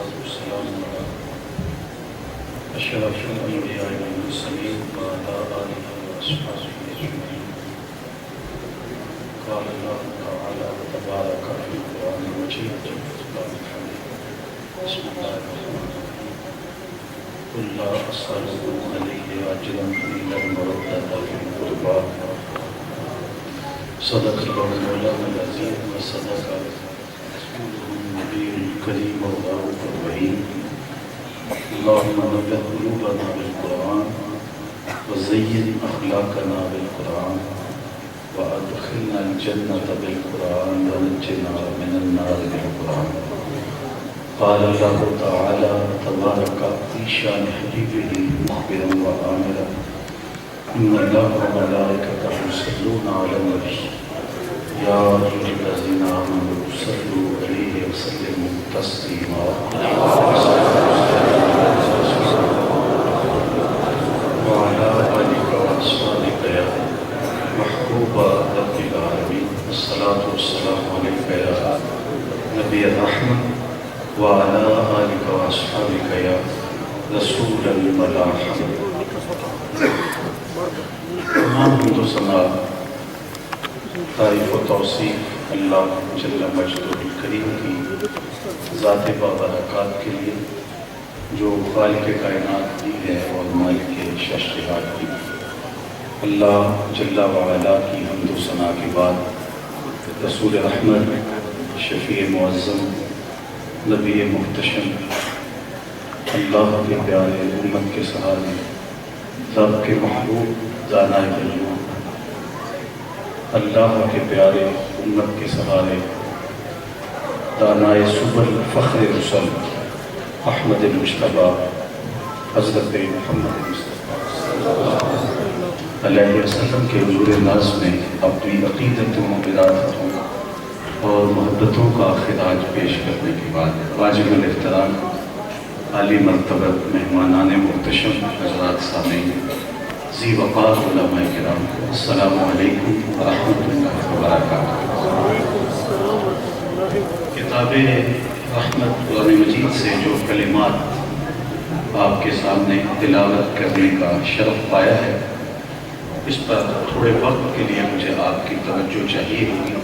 والسلام على أشرف الأنبياء والمرسلين وعلى آله وأصحابه أجمعين. قال الله تعالى وتبارك في القرآن المجيد بسم الله الرحمن الرحيم قل لا أسألكم عليه أجرا إلا المودة في القربى صدق الله مولانا العظيم وصدق رسوله النبي الكريم والله الرحيم. اللهم نبه قلوبنا بالقرآن وزين أخلاقنا بالقرآن وأدخلنا الجنة بالقرآن ونجنا من النار بالقرآن. قال الله تعالى تبارك في شأن حبيبه مخبرا وآمرا إن الله وملائكته يصلون على النبي يا أيها الذين آمنوا صلوا عليه وسلموا تسليما. وعلى آلك وأصحابك يا محبوب رب العالمين الصلاة والسلام عليك يا نبي الرحمة وعلى آلك وأصحابك يا رسول الملاحم. تمام حمد و ثنا تعریف و توصیف اللہ جل مجدہ الکریم کی ذات بابرکات کے لیے جو خالق کائنات بھی ہے اور مالک ششرات بھی. اللہ جل وعلا کی حمد و ثنا کے بعد رسول رحمت شفیع معظم نبی محتشم اللہ کے پیارے امت کے سہارے رب کے محبوب دانائے قیوم اللہ کے پیارے امت کے سہارے دانائے سبل فخر رسل احمد المجتبی حضرت محمد مصطفیٰ صلی اللہ علیہ وسلم کے حضور ناز میں اپنی عقیدتوں ارادتوں اور محبتوں کا خراج پیش کرنے کے بعد واجب الاحترام عالی مرتبت مہمانان محتشم حضرات سامعین ذی وقار علماء کرام السلام علیکم ورحمۃ اللہ وبرکاتہ. کتاب رحمت قرآن مجید سے جو کلمات آپ کے سامنے تلاوت کرنے کا شرف پایا ہے اس پر تھوڑے وقت کے لیے مجھے آپ کی توجہ چاہیے ہوگی.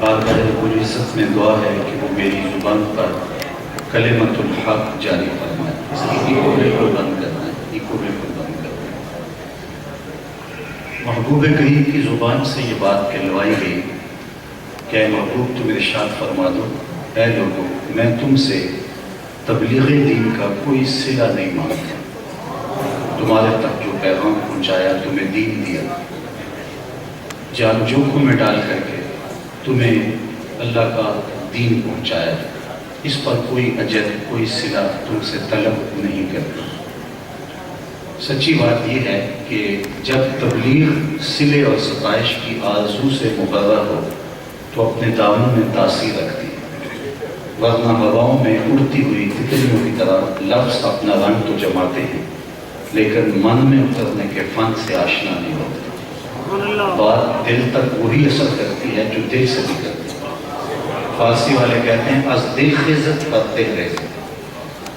بارگاہ رب العزت میں دعا ہے کہ وہ میری زبان پر کلمۃ الحق جاری فرمائے. اس کو بالکل بند کرنا ہے، کو بالکل بند کرنا ہے. محبوب کریم کی زبان سے یہ بات کہلوائی گئی کہ اے محبوب تم ارشاد فرما دو اے لوگوں میں تم سے تبلیغ دین کا کوئی صلہ نہیں مانگتا. تمہارے تک جو پیغام پہنچایا تمہیں دین دیا جان جوکھوں میں ڈال کر کے تمہیں اللہ کا دین پہنچایا اس پر کوئی اجر کوئی صلہ تم سے طلب نہیں کرتا. سچی بات یہ ہے کہ جب تبلیغ صلے اور ستائش کی آرزو سے مقرر ہو تو اپنے دامن میں تاثیر رکھتی ہے، ورنہ ہواؤں میں اڑتی ہوئی تتلیوں کی طرح لفظ اپنا رنگ تو جماتے ہیں لیکن من میں اترنے کے فن سے آشنا نہیں ہوتے. بات دل تک وہی اثر کرتی ہے جو دل سے نکلتی ہے. فارسی والے کہتے ہیں از دل خزت پر دل ریزت.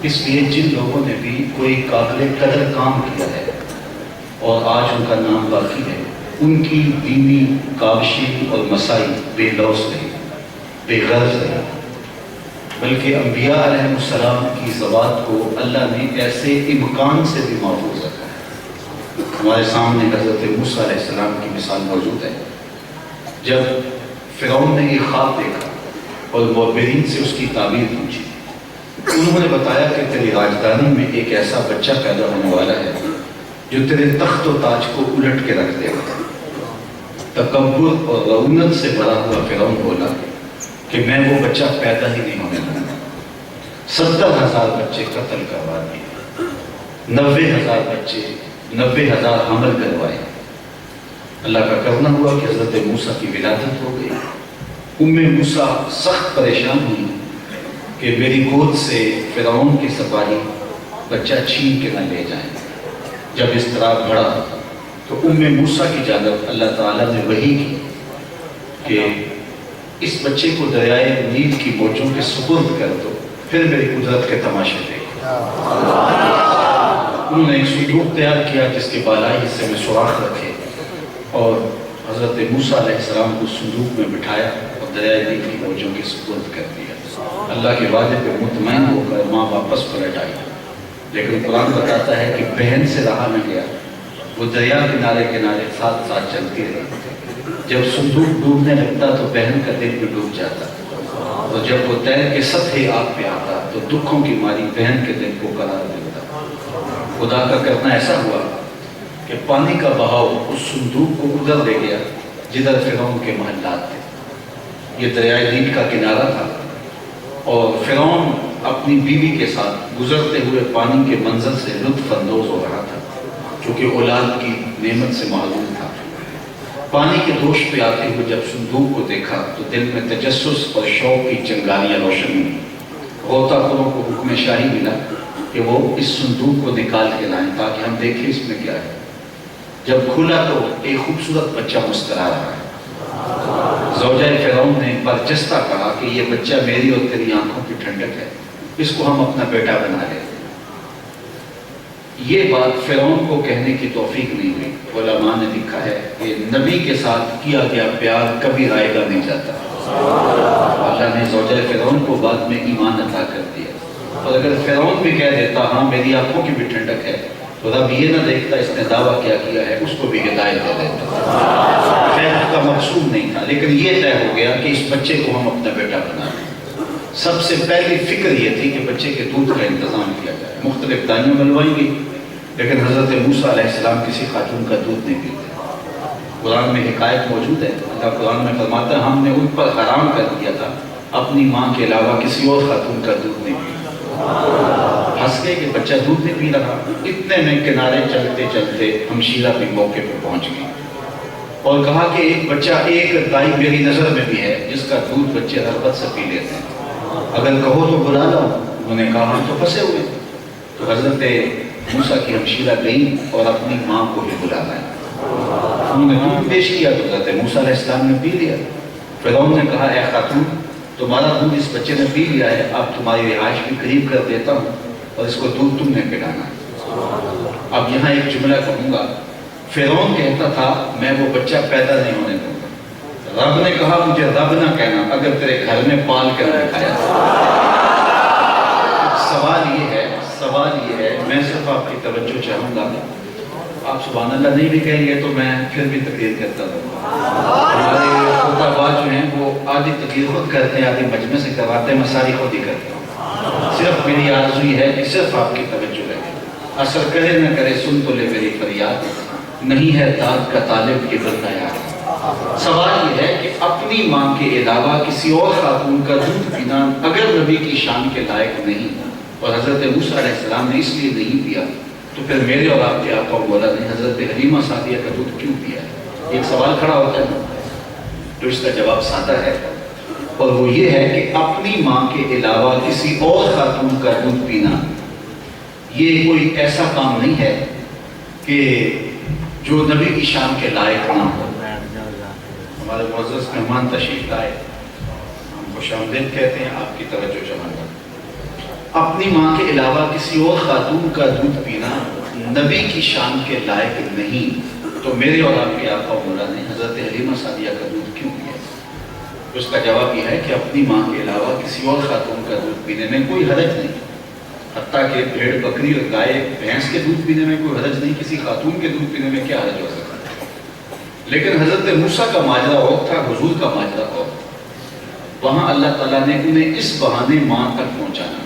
اس لیے جن لوگوں نے بھی کوئی قابل قدر کام کیا ہے اور آج ان کا نام باقی ہے ان کی دینی کاوشیں اور مسائی بے لوث رہی، بے غرض رہی، بلکہ انبیاء علیہ السلام کی ذوات کو اللہ نے ایسے امکان سے بھی محفوظ رکھا ہے. ہمارے سامنے حضرت موسیٰ علیہ السلام کی مثال موجود ہے. جب فرعون نے یہ خواب دیکھا اور معبرین سے اس کی تعبیر پوچھی، انہوں نے بتایا کہ تیری راجدھانی میں ایک ایسا بچہ پیدا ہونے والا ہے جو تیرے تخت و تاج کو الٹ کے رکھ دے گا. تکبر اور رعونت سے بھرا ہوا فرعون بولا کہ میں وہ بچہ پیدا ہی نہیں ہونے دوں گا. 70,000 بچے قتل کروا دیے، 90,000 بچے 90,000 حمل کروائے. اللہ کا کرنا ہوا کہ حضرت موسیٰ کی ولادت ہو گئی. موسیٰ سخت پریشان ہوئی کہ میری گود سے فرعون کے سپاہی بچہ چھین کے نہ لے جائیں. جب اضطراب بڑھا تو موسیٰ کی جانب اللہ تعالیٰ نے وحی کی کہ اس بچے کو دریائے نیل کی موجوں کے سپرد کر دو پھر میری قدرت کے تماشے دیکھو۔ انہوں نے ایک صندوق تیار کیا جس کے بالائی حصے میں سوراخ رکھے اور حضرت موسیٰ علیہ السلام کو صندوق میں بٹھایا اور دریائے نیل کی موجوں کے سپرد کر دیا۔ اللہ کے وعدے پہ مطمئن ہو کر ماں واپس پلٹ آئی، لیکن قرآن بتاتا ہے کہ بہن سے رہا نہ گیا، وہ دریا کنارے کنارے ساتھ ساتھ چلتی رہی۔ جب صندوق ڈوبنے لگتا تو بہن کا دل بھی ڈوب جاتا، اور جب وہ تیر کے سطح آگ پہ آتا تو دکھوں کی ماری بہن کے دل کو قرار دیتا۔ خدا کا کرنا ایسا ہوا کہ پانی کا بہاؤ اس صندوق کو ادھر لے گیا جدھر فرعون کے محلات تھے۔ یہ دریائے نیل کا کنارہ تھا اور فرعون اپنی بیوی کے ساتھ گزرتے ہوئے پانی کے منظر سے لطف اندوز ہو رہا تھا، چونکہ اولاد کی نعمت سے محروم تھا۔ پانی کے دوش پہ آتے ہوئے جب صندوق کو دیکھا تو دل میں تجسس اور شوق کی چنگاریاں روشن ہوئی۔ غوطہ خوروں کو حکم شاہی ملا کہ وہ اس صندوق کو نکال کے لائیں تاکہ ہم دیکھیں اس میں کیا ہے۔ جب کھلا تو ایک خوبصورت بچہ مسکرا رہا ہے۔ زوجہ فرعون نے برجستہ کہا کہ یہ بچہ میری اور تیری آنکھوں کی ٹھنڈک ہے، اس کو ہم اپنا بیٹا بنا لیں۔ یہ بات فرعون کو کہنے کی توفیق نہیں ہوئی۔ علماء نے لکھا ہے کہ نبی کے ساتھ کیا گیا پیار کبھی رائے گا نہیں جاتا۔ اللہ نے زوجہ فرعون کو بعد میں ایمان عطا کر دیا، اور اگر فرعون بھی کہہ دیتا ہاں میری آنکھوں کی بھی ٹھنڈک ہے تو رب یہ نہ دیکھتا اس نے دعویٰ کیا ہے، اس کو بھی ہدایت دے دیتا۔ خیر کا مقصود نہیں تھا، لیکن یہ طے ہو گیا کہ اس بچے کو ہم اپنا بیٹا بنا لیں۔ سب سے پہلی فکر یہ تھی کہ بچے کے دودھ کا انتظام کیا جائے۔ مختلف دائیوں بلوائی گئی، لیکن حضرت موسیٰ علیہ السلام کسی خاتون کا دودھ نہیں پیتے۔ قرآن میں حکایت موجود ہے، اللہ قرآن میں فرماتا ہے ہم نے ان پر حرام کر دیا تھا اپنی ماں کے علاوہ کسی اور خاتون کا دودھ نہیں پیتا۔ ہنس گئے کہ بچہ دودھ نہیں پی رہا۔ اتنے میں کنارے چلتے چلتے ہمشیرہ بھی موقع پہ پہنچ گئی اور کہا کہ ایک بچہ، ایک دائی میری نظر میں بھی ہے جس کا دودھ بچے رغبت سے پی لیتے ہیں، اگر کہو تو بلا لاؤ۔ انہوں نے کہا ہم تو پھنسے ہوئے۔ تو حضرت موسیٰ کی ہمشیرہ گئی اور اپنی ماں کو بھی بلا لائی۔ انہوں نے دودھ پیش کیا تو حضرت موسیٰ علیہ السلام نے پی لیا۔ فرعون نے کہا اے خاتون، تمہارا دودھ اس بچے نے پی لیا ہے، اب تمہاری رہائش بھی قریب کر دیتا ہوں اور اس کو دودھ تم نے پلانا ہے۔ اب یہاں ایک جملہ کہوں گا، فرعون کہتا تھا میں وہ بچہ پیدا نہیں ہونے دوں گا۔ رب نے کہا مجھے رب نہ کہنا اگر تیرے گھر میں پال کر دکھایا۔ سوال یہ ہے میں صرف آپ کی توجہ چاہوں گا، آپ سبحان اللہ نہیں بھی کہیں گے تو میں پھر بھی تقریر کرتا رہوں۔ ہمارے خطباء جو ہیں وہ آدھی تقریر خود کرتے ہیں، آدھی مجمع سے کرواتے ہیں، میں ساری خود ہی کرتا ہوں۔ صرف میری آرزو یہ ہے کہ صرف آپ کی توجہ رہے، اثر کرے نہ کرے سن تو لے میری فریاد، نہیں ہے داد کا طالب یہ بندہ یار۔ سوال یہ ہے کہ اپنی ماں کے علاوہ کسی اور خاتون کا دودھ پینا اگر نبی کی شان کے لائق نہیں اور حضرت موسیٰ علیہ السلام نے اس لیے نہیں پیا تو پھر میرے اور آپ کے آقا و مولا نے حضرت حلیمہ سعدیہ کا دودھ کیوں پیا ہے؟ ایک سوال کھڑا ہوتا ہے تو اس کا جواب سادہ ہے، اور وہ یہ ہے کہ اپنی ماں کے علاوہ کسی اور خاتون کا دودھ پینا یہ کوئی ایسا کام نہیں ہے کہ جو نبی کی شان کے لائق نہ ہو۔ ہمارے معزز مہمان تشریف لائے، ہم خوش آمدید کہتے ہیں، آپ کی توجہ چاہوں گا۔ اپنی ماں کے علاوہ کسی اور خاتون کا دودھ پینا نبی کی شان کے لائق نہیں، تو میرے اور آپ کے آقا و مولا نے حضرت حلیمہ سعدیہ کا دودھ کیوں پیا؟ اس کا جواب یہ ہے کہ اپنی ماں کے علاوہ کسی اور خاتون کا دودھ پینے میں کوئی حرج نہیں، حتیٰ کہ بھیڑ بکری اور گائے بھینس کے دودھ پینے میں کوئی حرج نہیں، کسی خاتون کے دودھ پینے میں کیا حرج ہو سکتا ہے؟ لیکن حضرت موسیٰ کا ماجرا اور تھا، حضور کا ماجرا اور تھا۔ وہاں اللہ تعالیٰ نے انہیں اس بہانے ماں تک پہنچانا،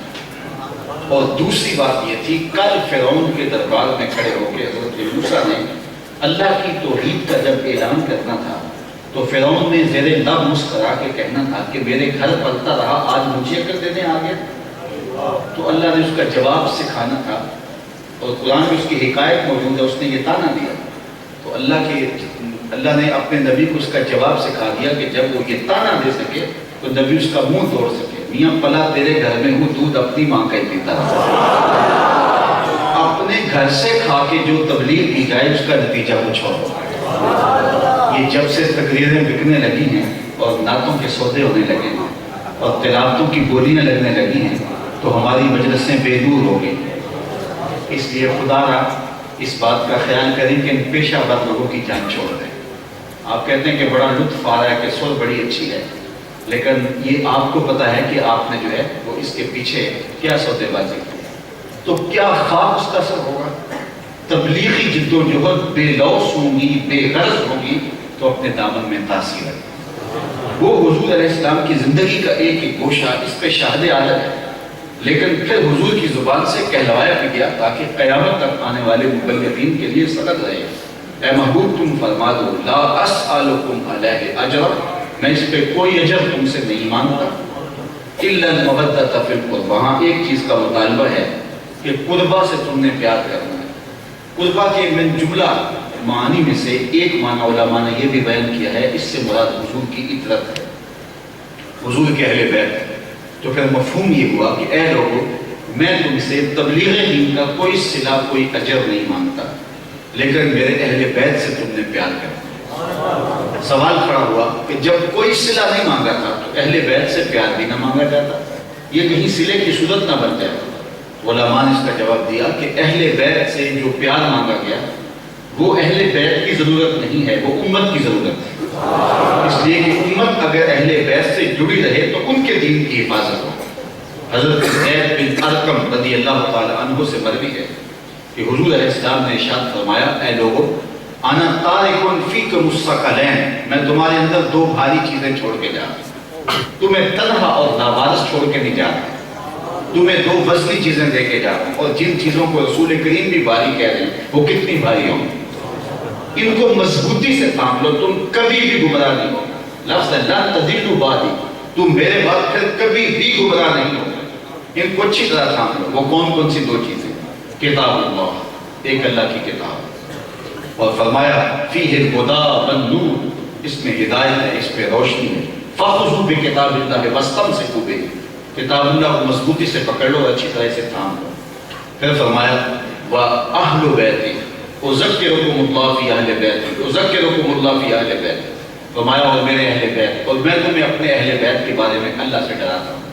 اور دوسری بات یہ تھی کل فرعون کے دربار میں کھڑے ہو کے حضرت موسیٰ نے اللہ کی توحید کا جب اعلان کرنا تھا تو فرعون نے زیر لب مسکرا کے کہنا تھا کہ میرے گھر پلتا رہا آج مجھے کر دینے آ گیا، تو اللہ نے اس کا جواب سکھانا تھا، اور قرآن میں اس کی حکایت موجود ہے، اس نے یہ تانا دیا تو اللہ نے اپنے نبی کو اس کا جواب سکھا دیا کہ جب وہ یہ تانا دے سکے تو نبی اس کا منہ توڑ سکے۔ میاں پلا تیرے گھر میں ہوں، دودھ اپنی ماں کا ہی پیتا رہا۔ اپنے گھر سے کھا کے جو تبلیغ کی جائے اس کا نتیجہ کچھ اور۔ یہ جب سے تقریریں بکنے لگی ہیں اور نعتوں کے سودے ہونے لگے ہیں اور تلاوتوں کی بولیاں لگنے لگی ہیں تو ہماری مجلسیں بے نور ہو گئی۔ اس لیے خدا را اس بات کا خیال کریں کہ ان پیشہ ور لوگوں کی جان چھوڑ دیں۔ آپ کہتے ہیں کہ بڑا لطف آ رہا ہے، کہ سر بڑی اچھی ہے، لیکن یہ آپ کو پتا ہے کہ آپ نے جو ہے وہ اس کے پیچھے کیا سودے بازی کی، تو کیا خواب اس کا سر ہوگا۔ تبلیغی جد و جہد بے لوث ہوں گی، بے غرض ہوگی، تو اپنے دامن میں تاثیر ہے۔ وہ حضور علیہ السلام کی زندگی کا ایک ایک گوشہ اس پہ شاہد عالم ہے، لیکن پھر حضور کی زبان سے کہلوایا بھی گیا تاکہ قیامت تک آنے والے مبلغین کے لیے سند رہے۔ اے محبوب تم فرما دو لا اسألکم علیہ اجرا، میں اس پہ کوئی اجر تم سے نہیں مانگتا، الا المودۃ فی القربى، وہاں ایک چیز کا مطالبہ ہے کہ قربہ سے تم نے پیار کرنا ہے۔ قربہ کے من جملہ معنی میں سے ایک معنی علماء نے یہ بھی بیان کیا ہے، اس سے مراد حضور کی اطرت ہے، حضور کے اہل بیت ہے۔ تو پھر مفہوم یہ ہوا کہ اے لوگو، میں تم سے تبلیغ دین کا کوئی صلہ کوئی اجر نہیں مانگتا، لیکن میرے اہل بیت سے تم نے پیار کرنا۔ سوال کھڑا ہوا کہ جب کوئی صلہ نہیں مانگا تھا تو اہل بیت سے پیار بھی نہ مانگا جاتا، یہ کہیں صلے کی صورت نہ بن جائے۔ علماء نے اس کا جواب دیا کہ اہل بیت سے جو پیار مانگا گیا وہ اہل بیت کی ضرورت نہیں ہے، وہ امت کی ضرورت ہے، اس لیے کہ امت اگر اہل بیت سے جڑی رہے تو ان کے دین کی حفاظت ہو۔ حضرت زید بن ارقم رضی اللہ تعالی عنہ سے مروی ہے کہ حضور علیہ السلام نے ارشاد فرمایا اے لوگو انا تارک فیکم الثقلین، میں تمہارے اندر دو بھاری چیزیں چھوڑ کے جا رہا ہوں، تمہیں تنہا اور لاوارث چھوڑ کے نہیں جا رہا، تمہیں دو وزنی چیزیں دے کے جا رہا ہوں، اور جن چیزوں کو رسول کریم بھی بھاری کہہ رہے ہیں وہ کتنی بھاری ہوں، ان کو مضبوطی سے تھام لو، تم کبھی بھی گمراہ نہیں ہو۔ لفظ لا تضلوا بعدی، تم میرے بعد پھر کبھی بھی گمراہ نہیں ہو، ان کو اچھی طرح تھام لو۔ وہ کون کون سی دو چیزیں؟ کتاب اللہ، ایک اللہ کی کتاب، اور فرمایا فیہ الہدی والنور، اس میں ہدایت ہے، اس پہ روشنی ہے، فخذوا بکتاب اللہ واستمسکوا بہ، کتاب اللہ کو مضبوطی سے پکڑ لو اور اچھی طرح سے تھام لو۔ پھر فرمایا وَأَهْلُ بَيْتِي اُذَكِّرُكُمُ اللَّهُ فِي أَهْلِ بَيْتِي اُذَكِّرُكُمُ اللَّهُ فِي أَهْلِ بَيْتِي، فرمایا اور میرے اہل بیت، اور میں تمہیں اپنے اہل بیت کے بارے میں اللہ سے ڈراتا ہوں۔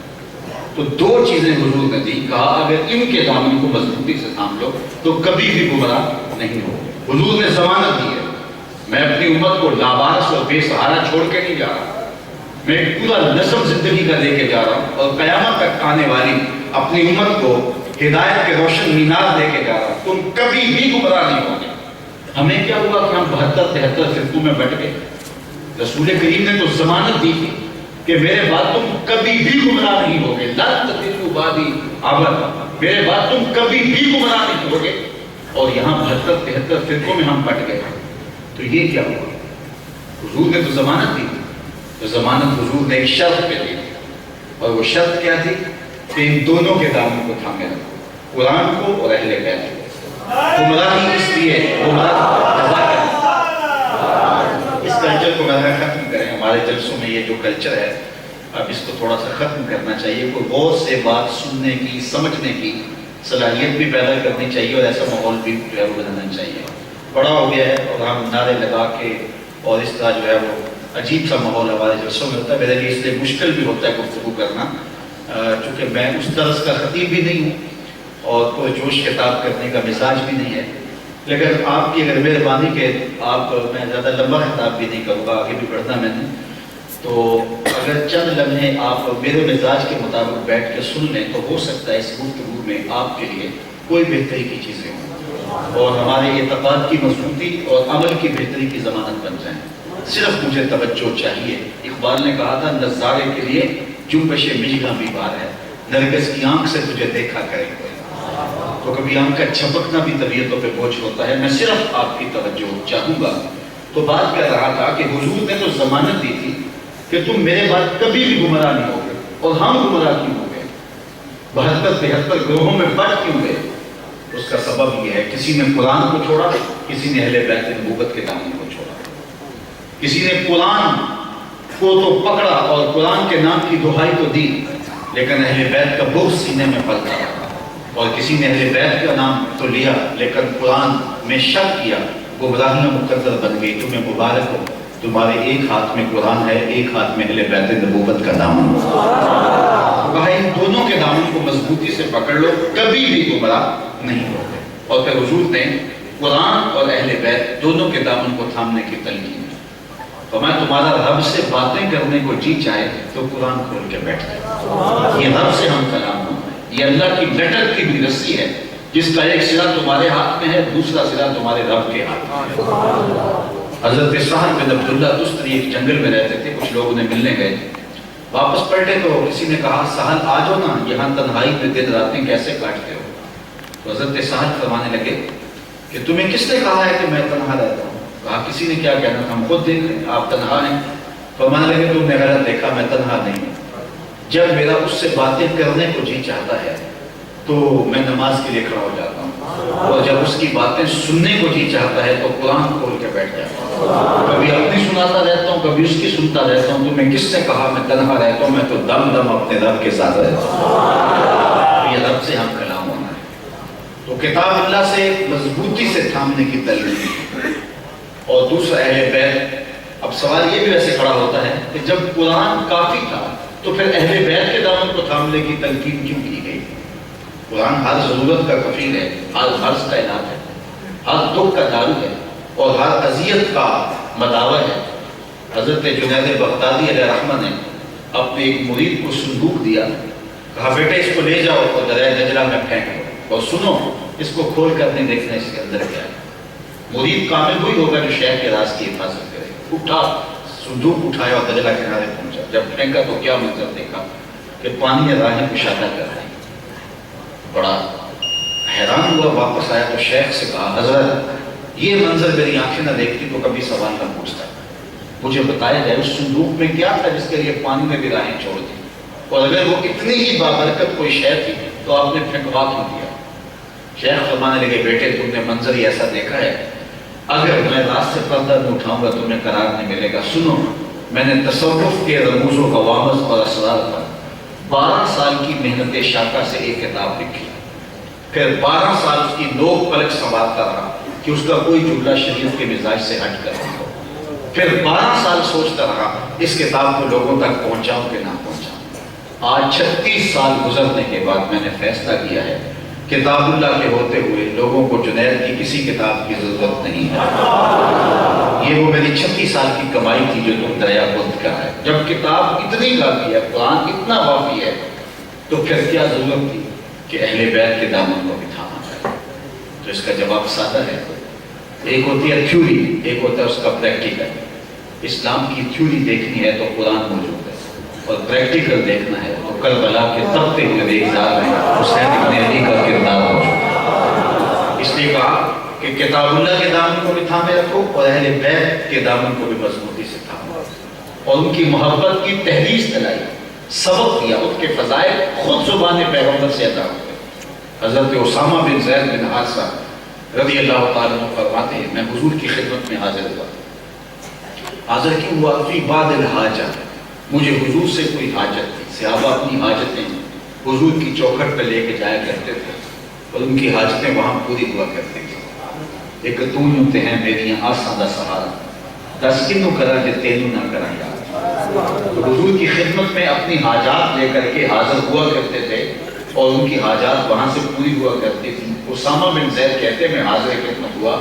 تو دو چیزیں حضور نے دی، کہا اگر ان کے دامن کو مضبوطی سے تھام لو تو کبھی بھی گمراہ نہیں ہو۔ حضور نے ضمانت دی ہے میں اپنی امت کو لاوارث اور بے سہارا چھوڑ کے نہیں جا رہا، میں ایک پورا نظم زندگی کا لے کے جا رہا ہوں، اور قیامت تک آنے والی اپنی امت کو ہدایت کے روشن مینار دے کے جا رہا ہوں، تم کبھی بھی گمراہ نہیں ہوگے۔ ہمیں کیا ہوا کہ ہم 72-73 فرقوں میں بٹ گئے؟ رسول کریم نے تو ضمانت دی تھی کہ میرے بعد تم کبھی بھی گمراہ نہیں ہوگے، لن تضلوا بعدی ابدا، میرے بعد تم کبھی بھی گمراہ نہیں ہوگے، اور یہاں 72-73 فرقوں میں ہم بٹ گئے۔ تو یہ کیا ہوا؟ حضور نے تو ضمانت دی تھی، تو ضمانت حضور نے ایک شرط پہ دی تھی، اور وہ شرط کیا تھی کہ ان دونوں کے دامن کو تھامے رکھو، قرآن کو اور اہل بیت کو۔ گمراہی اس لیے اس کلچر کو ختم کریں، ہمارے جلسوں میں یہ جو کلچر ہے اب اس کو تھوڑا سا ختم کرنا چاہیے، کوئی غور سے بات سننے کی سمجھنے کی صلاحیت بھی پیدا کرنی چاہیے، اور ایسا ماحول بھی جو ہے وہ بنانا چاہیے۔ بڑا ہو گیا ہے اور ہم نعرے لگا کے اور اس طرح جو ہے وہ عجیب سا ماحول ہمارے جلسوں میں ہوتا ہے، میرے لیے اس لیے مشکل بھی ہوتا ہے گفتگو کرنا، چونکہ میں اس طرز کا خطیب بھی نہیں ہوں اور کوئی جوش خطاب کرنے کا مزاج بھی نہیں ہے، لیکن آپ کی اگر مہربانی کہ میں زیادہ لمبا خطاب بھی نہیں کروں گا، آگے بھی بڑھنا میں نے، تو اگر چند لمحے آپ میرے مزاج کے مطابق بیٹھ کے سن لیں تو ہو سکتا ہے اس گفتگو میں آپ کے لیے کوئی بہتری کی چیزیں ہوں اور ہمارے اعتقاد کی مضبوطی اور عمل کی بہتری کی ضمانت بن جائیں۔ صرف مجھے توجہ چاہیے۔ اقبال نے کہا تھا نظارے کے لیے جنبش مژگاں بھی بار ہے، نرگس کی آنکھ سے تجھے دیکھا کرے کوئی، تو کبھی آنکھ کا چھپکنا بھی طبیعتوں پہ بوجھ ہوتا ہے۔ میں صرف آپ کی توجہ چاہوں گا۔ تو بات کر رہا تھا کہ حضور نے تو ضمانت دی تھی کہ تم میرے بعد کبھی بھی گمراہ نہیں ہوگے، اور ہم گمراہ کیوں ہو گئے؟ 72-73 گروہوں میں بٹ کیوں گئے؟ اس کا سبب یہ ہے کسی نے قرآن کو چھوڑا، کسی نے اہل بیت نبوت کے دامن کو چھوڑا، کسی نے قرآن کو تو پکڑا اور قرآن کے نام کی دہائی تو دی، لیکن اہل بیت کا بغض سینے میں پلتا رہا، اور کسی نے اہل بیت کا نام تو لیا لیکن قرآن میں شک کیا، گمراہیاں مقدر بن گئی۔ تمہیں مبارک ہو، تمہارے ایک ہاتھ میں قرآن ہے، ایک ہاتھ میں اہل بیت نبوت کا دامن۔ کہا ان دونوں کے دامن کو مضبوطی سے پکڑ لو، کبھی بھی گمراہ نہیں ہوگے۔ اور پھر حضور نے قرآن اور اہل بیت دونوں کے دامن کو تھامنے کی تلقین کی۔ فرمایا تمہارا رب سے باتیں کرنے کو جی چاہے تو قرآن کھول کے بیٹھ جائے۔ یہ رب سے ہم کلام ہوں، یہ اللہ کی لٹک کی بھی رسی ہے جس کا ایک سرا تمہارے ہاتھ میں ہے، دوسرا سرا تمہارے رب کے ہاتھ میں ہے۔ حضرت سہل بن عبداللہ تستری ایک جنگل میں رہتے تھے، کچھ لوگ انہیں ملنے گئے، واپس پلٹے تو کسی نے کہا سہل آ جاؤ نا، یہاں تنہائی میں دن راتیں کیسے کاٹتے ہو؟ تو حضرت سہل فرمانے لگے کہ تمہیں کس نے کہا ہے کہ میں تنہا رہتا ہوں؟ کہا کسی نے کیا کہنا تھا، ہم خود دیکھ رہے ہیں آپ تنہا ہیں۔ فرمانے لگے تم نے غلط دیکھا، میں تنہا نہیں ہوں۔ جب میرا اس سے باتیں کرنے کو جی چاہتا ہے تو میں نماز کے لیے کھڑا ہو جاتا ہوں، اور جب اس کی باتیں سننے کو جی چاہتا ہے تو قرآن کھول کے بیٹھ جاتا ہوں۔ کبھی اپنی سناتا رہتا ہوں، کبھی اس کی سنتا رہتا ہوں۔ تمہیں کس نے کہا میں تنہا رہتا ہوں؟ میں تو دم دم اپنے رب کے ساتھ رہتا ہوں۔ یہ رب سے ہم کلام ہونا ہے۔ تو کتاب اللہ سے مضبوطی سے تھامنے کی تلقین، اور دوسرا اہل بیت۔ اب سوال یہ بھی ویسے کھڑا ہوتا ہے کہ جب قرآن کافی تھا تو پھر اہل بیت کے دامن کو تھامنے کی تلقین کیوں کی گئی؟ قرآن ہر ضرورت کا کفیل ہے، ہر مرض کا علاج ہے، ہر دکھ کا دارو ہے، اور ہر اذیت کا مداوع ہے۔ حضرت جنید بغدادی علیہ رحمہ نے اپنے ایک مرید کو صندوق دیا، کہا بیٹے اس کو لے جاؤ اور دریائے دجلہ میں پھینک دو، اور سنو اس کو کھول کر نہیں دیکھنا اس کے اندر کیا ہے۔ مرید کامل وہی ہوگا جو شیخ کے راز کی حفاظت کرے۔ اٹھا، صندوق اٹھایا اور دجلہ کنارے پہنچا۔ جب پھینکا تو کیا منظر دیکھا کہ پانی راہیں کشادہ کر رہے ہیں۔ بڑا حیران ہوا، واپس آیا تو شیخ سے کہا حضرت یہ منظر میری آنکھیں نہ دیکھتی تو کبھی سوال نہ پوچھتا، مجھے بتایا جائے اس صندوق میں کیا تھا جس کے لیے پانی میں بھی راہیں چھوڑ دی، اور اگر وہ اتنی ہی بابرکت کوئی شے تھی تو آپ نے پھینکوا کیوں دیا؟ شیخ فرمانے لگے بیٹے تم نے منظر ہی ایسا دیکھا ہے، اگر میں رات سے پردہ نہ اٹھاؤں گا تمہیں قرار نہیں ملے گا۔ سنو، میں نے تصوف کے رموز و قوامض اور اسرار پر 12 سال کی محنت شاقہ سے ایک کتاب لکھی، پھر 12 سال اس کی لوگ پلک سنبھالتا رہا کہ اس کا کوئی جملہ شریعت کے مزاج سے ہٹ کر رہا ہو، پھر 12 سال سوچتا رہا اس کتاب کو لوگوں تک پہنچاؤں کہ نہ پہنچاؤں۔ آج 36 سال گزرنے کے بعد میں نے فیصلہ کیا ہے کتاب اللہ کے ہوتے ہوئے لوگوں کو جنید کی کسی کتاب کی ضرورت نہیں ہے۔ یہ وہ میری 36 سال کی کمائی تھی جو تم دریا بند کر ہے۔ جب کتاب اتنی کافی ہے، قرآن اتنا وافی ہے، تو پھر کیا ضرورت تھی کہ اہل بیت کے دامن کو بھی تھاما جائے؟ تو اس کا جواب سادہ ہے، ایک ہوتی ہے تھیوری، ایک ہوتا ہے اس کا پریکٹیکل۔ اسلام کی تھیوری دیکھنی ہے تو قرآن موجود ہے، اور پریکٹیکل دیکھنا ہے تو کربلا کے تپتے ہوئے ریگزار میں حسین ابن علی کا کردار موجود ہے۔ اس لیے کہا کہ کتاب اللہ کے دامن کو بھی تھامے رکھو اور اہل بیت کے دامن کو بھی مضبوطی سے تھامو، اور ان کی محبت کی تحریض دلائی، سبق دیا، ان کے فضائل خود زبان پیغمبر سے ادا ہوئے۔ حضرت اسامہ بن زید بن حارثہ رضی اللہ تعالیٰ عنہ فرماتے ہیں میں حضور کی خدمت میں حاضر ہوا، حاضر کیوں ہوا؟ فی بعض الحاجہ، مجھے حضور سے کوئی حاجت تھی۔ صحابہ اپنی حاجتیں حضور کی چوکھٹ پہ لے کے جایا کرتے تھے اور ان کی حاجتیں وہاں پوری ہوا کرتی تھی۔ ایک تو یوں ہیں میری آساں دا سہارا، دس کنوں کرا جے تینوں نہ کرا یار۔ تو حضور کی خدمت میں اپنی حاجات لے کر کے حاضر ہوا کرتے تھے اور ان کی حاجات وہاں سے پوری ہوا کرتی تھی۔ اسامہ بن زید کہتے میں حاضر خدمت ہوا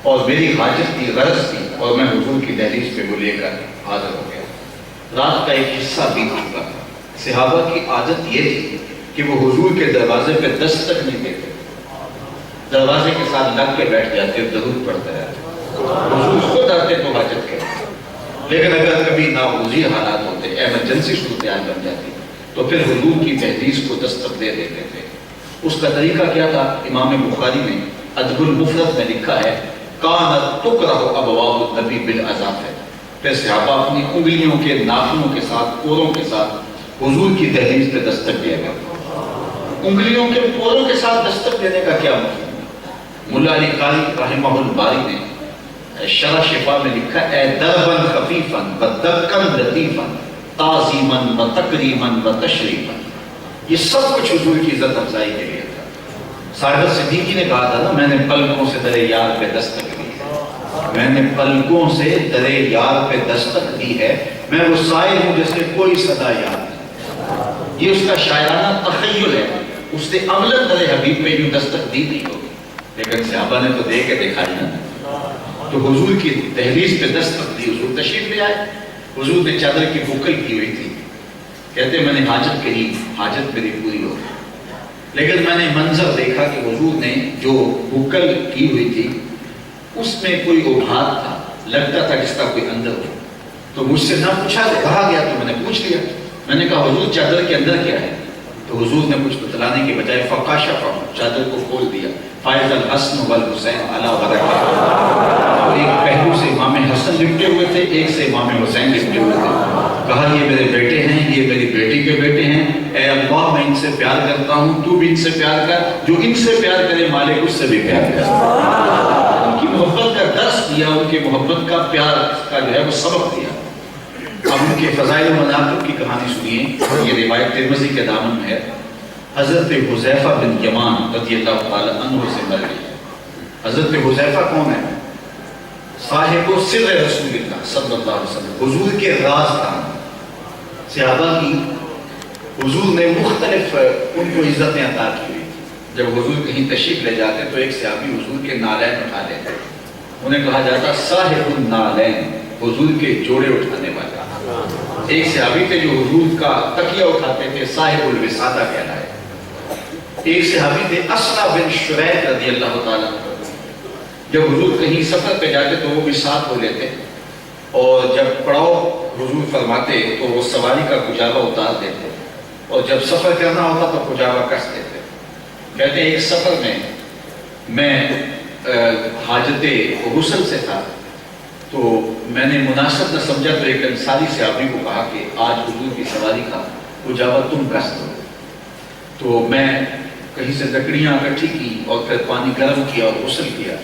اور میری حاجت کی غرض تھی اور میں حضور کی دہلیز پہ وہ لے کر حاضر ہو گیا۔ رات کا ایک حصہ بیت چکا تھا۔ صحابہ کی عادت یہ تھی کہ وہ حضور کے دروازے پہ دستک نہیں دیتے، دروازے کے ساتھ لگ کے بیٹھ جاتے، درود پڑھتے رہتے۔ حضور خود آتے تو حاجت کرتے، لیکن اگر کبھی ناگزیر حالات ہوتے، ایمرجنسی صورتحال بن جاتی، تو پھر حضور کی تحدیث کو دستک دے دیتے تھے۔ اس کا طریقہ کیا تھا؟ امام بخاری نے ادب المفرد میں لکھا ہے کانت تکرہ ابواب النبی بالعزاف ہے۔ پھر صحابہ اپنی انگلیوں کے ناخنوں کے ساتھ، پوروں کے ساتھ حضور کی دہلیز پہ دستک دیا گیا۔ انگلیوں کے پوروں کے ساتھ دستک دینے کا کیا مطلب؟ ملا علی قاری رحمہ الباری نے شرح شفا میں لکھا اے دربن خفیفن و دکن لطیفن تعظیمن و تکریمن و تشریفن، یہ سب کچھ حضور کی عزت افزائی کے لیے تھا۔ صاحب صدیقی نے کہا تھا نا میں نے پلکوں سے در یار پہ دستک دی، میں نے پلکوں سے درے یار پہ دستک دی ہے، میں وہ سائل ہوں جیسے کوئی صدا یاد نہیں۔ یہ اس کا شاعرانہ تخیل ہے، اس نے عملاً درے حبیب پہ یوں دستک دی نہیں ہوگی، لیکن صحابہ نے تو دے کے دکھائی نا۔ تو حضور کی دہلیز پہ دستک دی، حضور تشریف لے آئے، حضور نے چادر کی بکل کی ہوئی تھی، کہتے میں نے حاجت کہی، حاجت میری پوری ہو گئی، لیکن میں نے منظر دیکھا کہ حضور نے جو بکل کی ہوئی تھی اس میں کوئی ابھار تھا، لگتا تھا جس کا کوئی اندر ہو۔ تو مجھ سے نہ پوچھا، کہا گیا تو میں نے پوچھ لیا، میں نے کہا حضور چادر کے اندر کیا ہے؟ تو حضور نے کچھ بتلانے کے بجائے فقاشف چادر کو کھول دیا، فائز الحسن والحسین علی ورقہ، ایک پہلو سے امام حسن لپٹے ہوئے تھے، ایک سے امام حسین لپٹے ہوئے تھے۔ کہا یہ میرے بیٹے ہیں، یہ میری بیٹی کے بیٹے ہیں، اے اللہ میں ان سے پیار کرتا ہوں، تو بھی ان سے پیار کر، جو ان سے پیار کرے مالک اس سے بھی پیار کر۔ ان کی محبت کا درس دیا، ان کی محبت کا پیار کا جو ہے وہ سبق دیا۔ اب ان کے فضائل و مناقب کی کہانی سنیے، یہ روایت ترمذی کے دامن میں ہے۔ حضرت حذیفہ بن یمان رضی اللہ تعالی عنہ سے مر گئے۔ حضرت حذیفہ کون ہے؟ صاحب سر رسول اللہ صلی اللہ علیہ وسلم، حضور کے راز دان۔ صحابہ کی حضور نے مختلف ان کو عزتیں عطا کی ہوئی۔ جب حضور کہیں تشریف لے جاتے تو ایک صحابی حضور کے نالین اٹھا لیتے، انہیں کہا جاتا صاحب النالین، حضور کے جوڑے اٹھانے والا۔ ایک صحابی تھے جو حضور کا تکیہ اٹھاتے تھے، صاحب الوسادہ کہلائے۔ ایک صحابی تھے اسرا بن شریح رضی اللہ تعالیٰ عنہ، جب حضور کہیں سفر پہ جاتے تو وہ بھی ساتھ ہو لیتے، اور جب پڑاؤ حضور فرماتے تو وہ سواری کا کجاوا اتار دیتے، اور جب سفر کرنا ہوتا تو کجاوا کس دیتے۔ کہتے ہیں ایک سفر میں حاجت غسل سے تھا، تو میں نے مناسب نہ سمجھا تو ایک انصاری صحابی کو کہا کہ آج حضور کی سواری کا کجاوا تم کس دو۔ تو میں کہیں سے لکڑیاں اکٹھی کی اور پھر پانی گرم کیا اور غسل کیا،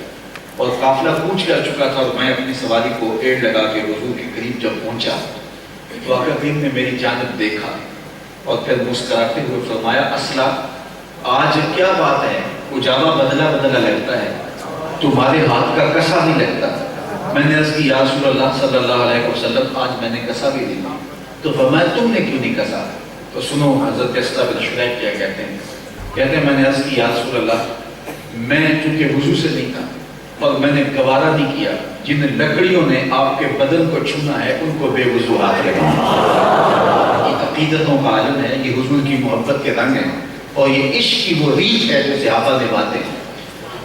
اور قافلہ کوچ کر چکا تھا، اور میں اپنی سواری کو ایڑ لگا کے حضور کے قریب جب پہنچا تو آقا کریم نے میری جانب دیکھا اور پھر مسکراتے ہوئے فرمایا اسلا آج کیا بات ہے، کجاوا بدلا بدلا لگتا ہے، تمہارے ہاتھ کا کسا نہیں لگتا۔ میں نے عرض کی یا رسول اللہ صلی اللہ علیہ وسلم آج میں نے کسا بھی نہیں، تو فرمایا تم نے کیوں نہیں کسا؟ تو سنو حضرت اسلا بن شریح کیا کہتے ہیں، میں نے عرض کی یا رسول اللہ میں چونکہ وضو سے نہیں تھا اور میں نے گوارا نہیں کیا، جن لکڑیوں نے آپ کے بدن کو چھونا ہے ان کو بے وضو ہاتھ لگانا۔ یہ عقیدتوں کا عالم ہے، یہ حضور کی محبت کے رنگ ہیں، اور یہ عشق کی وہ ریت ہے جو صحابہ نبھاتے ہیں۔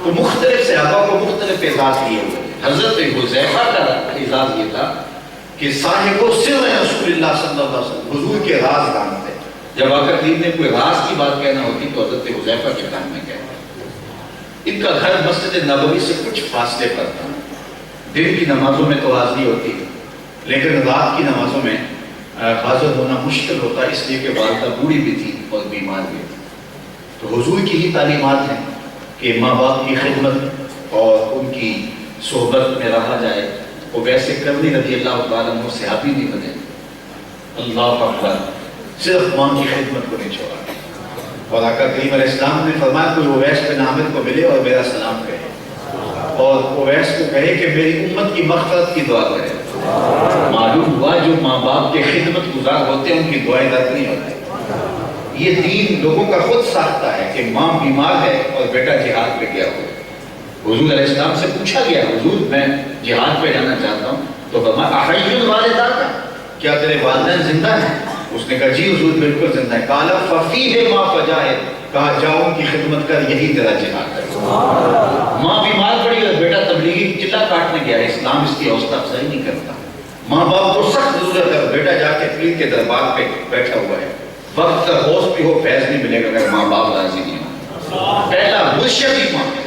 تو مختلف صحابہ کو مختلف اعزاز دیے ہوئے۔ حضرت حذیفہ کا اعزاز یہ تھا کہ صاحب سر رسول اللہ صلی اللہ علیہ وسلم، حضور کے راز دان تھے۔ جب آقا کریم نے کوئی راز کی بات کہنا ہوتی تو حضرت حذیفہ کے کان میں کہتے۔ ان کا گھر مسجد نبوی سے کچھ فاصلے پر تھا، دن کی نمازوں میں تو حاضری ہوتی، لیکن رات کی نمازوں میں حاضر ہونا مشکل ہوتا، اس لیے کہ والدہ بوڑھی بھی تھی اور بیمار بھی تھی۔ تو حضور کی ہی تعلیمات ہیں کہ ماں باپ کی خدمت اور ان کی صحبت میں رہا جائے۔ وہ ویسے کرنی رضی اللہ تعالیٰ عنہ صحابی نہیں بنے، اللہ اکبر، صرف ماں کی خدمت کو نہیں چھوڑا۔ اور آقا کریم علیہ السلام نے فرمایا کوئی اویس بن عامر کو ملے اور میرا سلام کہے، اور اویس کو کہے کہ میری امت کی مغفرت کی دعا کرے۔ معلوم ہوا جو ماں باپ کے خدمت گزار ہوتے ہیں ان کی دعائیں رد نہیں ہوتی۔ یہ دین لوگوں کا خود ساختہ ہے کہ ماں بیمار ہے اور بیٹا جہاد پہ گیا ہوا۔ حضور علیہ السلام سے پوچھا گیا حضور میں جہاد پہ جانا چاہتا ہوں، تو فرمایا احی الوالداک، کیا تیرے والدین زندہ ہیں؟ اس نے کہا جی حضور بالکل زندہ ہے۔ قال ففیہ ما فجاہد، کہا جاؤ ان کی خدمت کر، یہی تیرا جہاد ہے۔ ماں بیمار پڑی اور بیٹا تبلیغی چلا کاٹنے گیا، اسلام اس کی حوصلہ افزائی نہیں کرتا۔ ماں باپ کو سخت ضرورت ہے، بیٹا جا کے پیر کے دربار پہ بیٹھا ہوا ہے، وقت کا ہوش بھی ہو فیض نہیں ملے گا اگر ماں باپ راضی نہیں ہو۔ پہلا مرشد ہی ماں ہے۔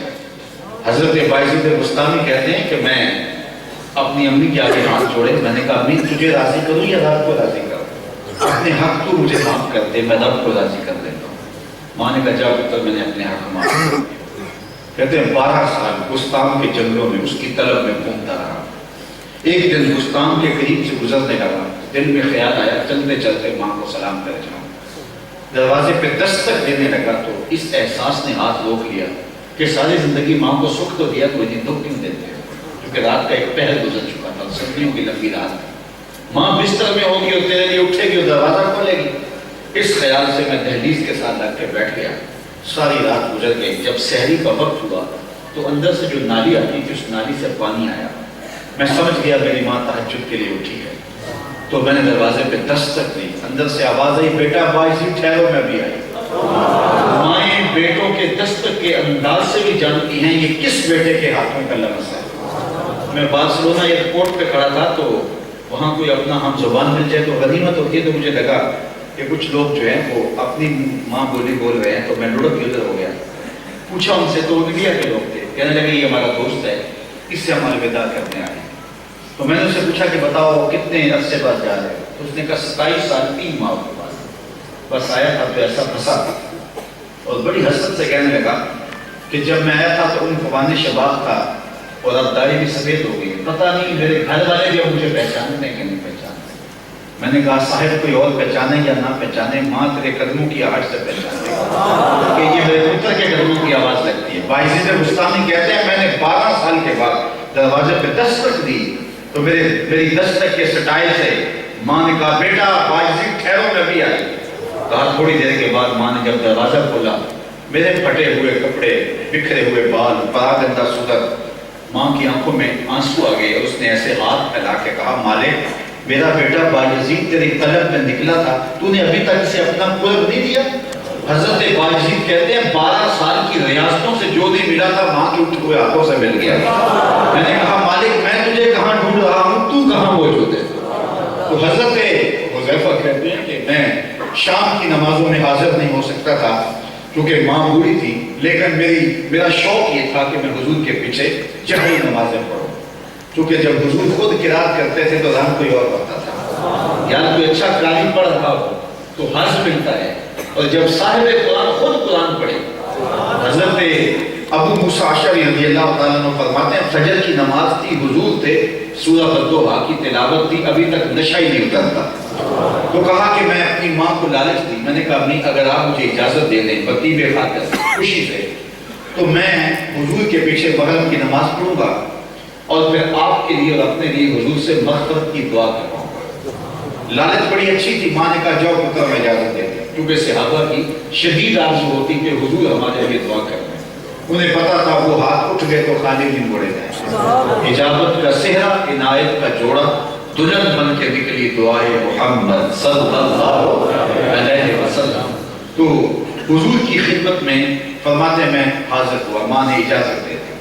حضرت بایزید بستامی کہتے ہیں کہ میں اپنی امی کے آگے ہاتھ جوڑے، میں نے کہا امی تجھے راضی کروں یا رب کو راضی کروں؟ اپنے حق تو مجھے معاف کر دے، میں رب کو راضی کر دیتا ہوں۔ ماں نے کہا جاؤ پتر میں نے اپنے حق معاف کر دیا۔ کہتے ہیں 12 سال بستان کے جنگلوں میں اس کی طلب میں گھومتا رہا۔ ایک دن بستان کے قریب سے گزرنے لگا، دل میں خیال آیا چلتے چلتے ماں کو سلام کر جاؤں۔ دروازے پہ دستک دینے لگا تو اس احساس نے ہاتھ روک لیا کہ ساری زندگی ماں کو سکھ تو دیا، کوئی نہیں دکھ کیوں دیتے؟ کیونکہ رات کا ایک پہر گزر چکا تھا، سردیوں کی لمبی رات، ماں بستر میں ہوگی اور تیرے لیے اٹھے گی اور دروازہ کھولے گی۔ اس خیال سے میں دہلیز کے ساتھ لگ کے بیٹھ گیا، ساری رات گزر گئی۔ جب سحری کا وقت ہوا تو اندر سے جو نالی آتی تھی اس نالی سے پانی آیا، میں سمجھ گیا میری ماں تہجد کے لیے اٹھی ہے، تو میں نے دروازے پہ دستک دی، اندر سے آواز آئی بیٹا باعثی ٹھہرو، میں بھی آئی۔ مائیں بیٹوں کے دستک کے انداز سے بھی جانتی ہیں یہ کس بیٹے کے ہاتھوں کا لمس ہے۔ میں بارسلونا ایئرپورٹ پہ کھڑا تھا تو وہاں کوئی اپنا ہم زبان مل جائے تو غنیمت ہوتی ہے، تو مجھے لگا کہ کچھ لوگ جو ہیں وہ اپنی ماں بولی بول رہے ہیں، تو میں لڑک کے ادھر ہو گیا، پوچھا ان سے، تو انڈیا کے لوگ تھے، کہنے لگے یہ ہمارا دوست ہے، اس سے ہم الوداع کرنے آئے۔ تو میں نے اس سے پوچھا کہ بتاؤ کتنے عرصے بعد جا رہے ہو؟ تو اس نے کہا 27 سال 3 ماہ کے بعد بس آیا تھا، تو ایسا پھنسا اور بڑی حسرت سے کہنے لگا کہ جب میں آیا تھا تو ان فوان شباب تھا اور اب داڑھی بھی سفید ہو گئی، پتہ نہیں میرے گھر والے بھی اب مجھے پہچانتے ہیں کہ نہیں پہچانتے۔ میں نے کہا صاحب کوئی اور پہچانے یا نہ پہچانے، ماں تیرے قدموں کی آواز سے پہچانتے کہ یہ میرے پتر کے قدموں کی آواز لگتی ہے۔ باعزید بستانی کہتے ہیں میں نے 12 سال کے بعد دروازے پہ دستک دی تو میری دستک کے سٹائل سے ماں نے کہا بیٹا باعزید ٹھہرو، میں بھی آئی۔ کہا تھوڑی دیر کے بعد ماں نے جب دروازہ کھولا، میرے پھٹے ہوئے کپڑے، بکھرے ہوئے بال، پراگندہ صورت، ماں کی آنکھوں میں آنسو آ گئے اور اس نے ایسے ہاتھ پھیلا کے کہا مالک میرا بیٹا باعزید تیری طلب میں نکلا تھا، تو نے ابھی تک اسے اپنا قرب نہیں دیا؟ حضرت باعزید کہتے ہیں 12 سال کی ریاستوں سے جو نہیں ملا تھا ماں کے اٹھے ہوئے ہاتھوں سے مل گیا۔ میں نے کہا مالک میں تجھے کہاں ڈھونڈ رہا ہوں، تو کہاں موجود ہے؟ تو حضرت حذیفہ کہتے ہیں کہ میں شام کی نمازوں میں حاضر نہیں ہو سکتا تھا کیونکہ ماں بوڑھی تھی، لیکن میرا شوق یہ تھا کہ میں حضور کے پیچھے جہری نمازیں پڑھوں، کیونکہ جب حضور خود قرات کرتے تھے تو رام کوئی اور پڑھتا تھا، یا کوئی اچھا قاری پڑھ رہا ہو تو حظ ملتا ہے، اور جب صاحب قرآن خود قرآن پڑھے۔ حضرت ابو موسیٰ اشعری رضی اللہ تعالیٰ عنہ فرماتے ہیں فجر کی نماز تھی، حضور تھے، سورہ الدوحہ کی تلاوت تھی، ابھی تک نشہ ہی نہیں اترتا، تو کہا کہ میں اپنی ماں کو لالچ دی، میں نے کہا امی اگر آپ مجھے اجازت دے دیں بطیب خاطر خوشی سے تو میں حضور کے پیچھے مغرب کی نماز پڑھوں گا اور پھر آپ کے لیے اور اپنے لیے حضور سے مغفرت کی دعا کرواؤں گا۔ لالچ بڑی اچھی تھی، ماں نے کہا جاؤ پتر میں اجازت دے دیں، کیونکہ صحابہ کی شدید آرزو ہوتی کہ حضور ہمارے لیے دعا کریں، انہیں پتا تھا وہ ہاتھ اٹھ گئے تو خالی نہیں موڑے جائیں۔ اجابت کا صحرا، عنایت کا جوڑا، دلہن بن کے نکلی دعائے محمد صلی اللہ علیہ وسلم۔ تو حضور کی خدمت میں فرماتے میں حاضر ہوا، ماں نے اجازت دے دی،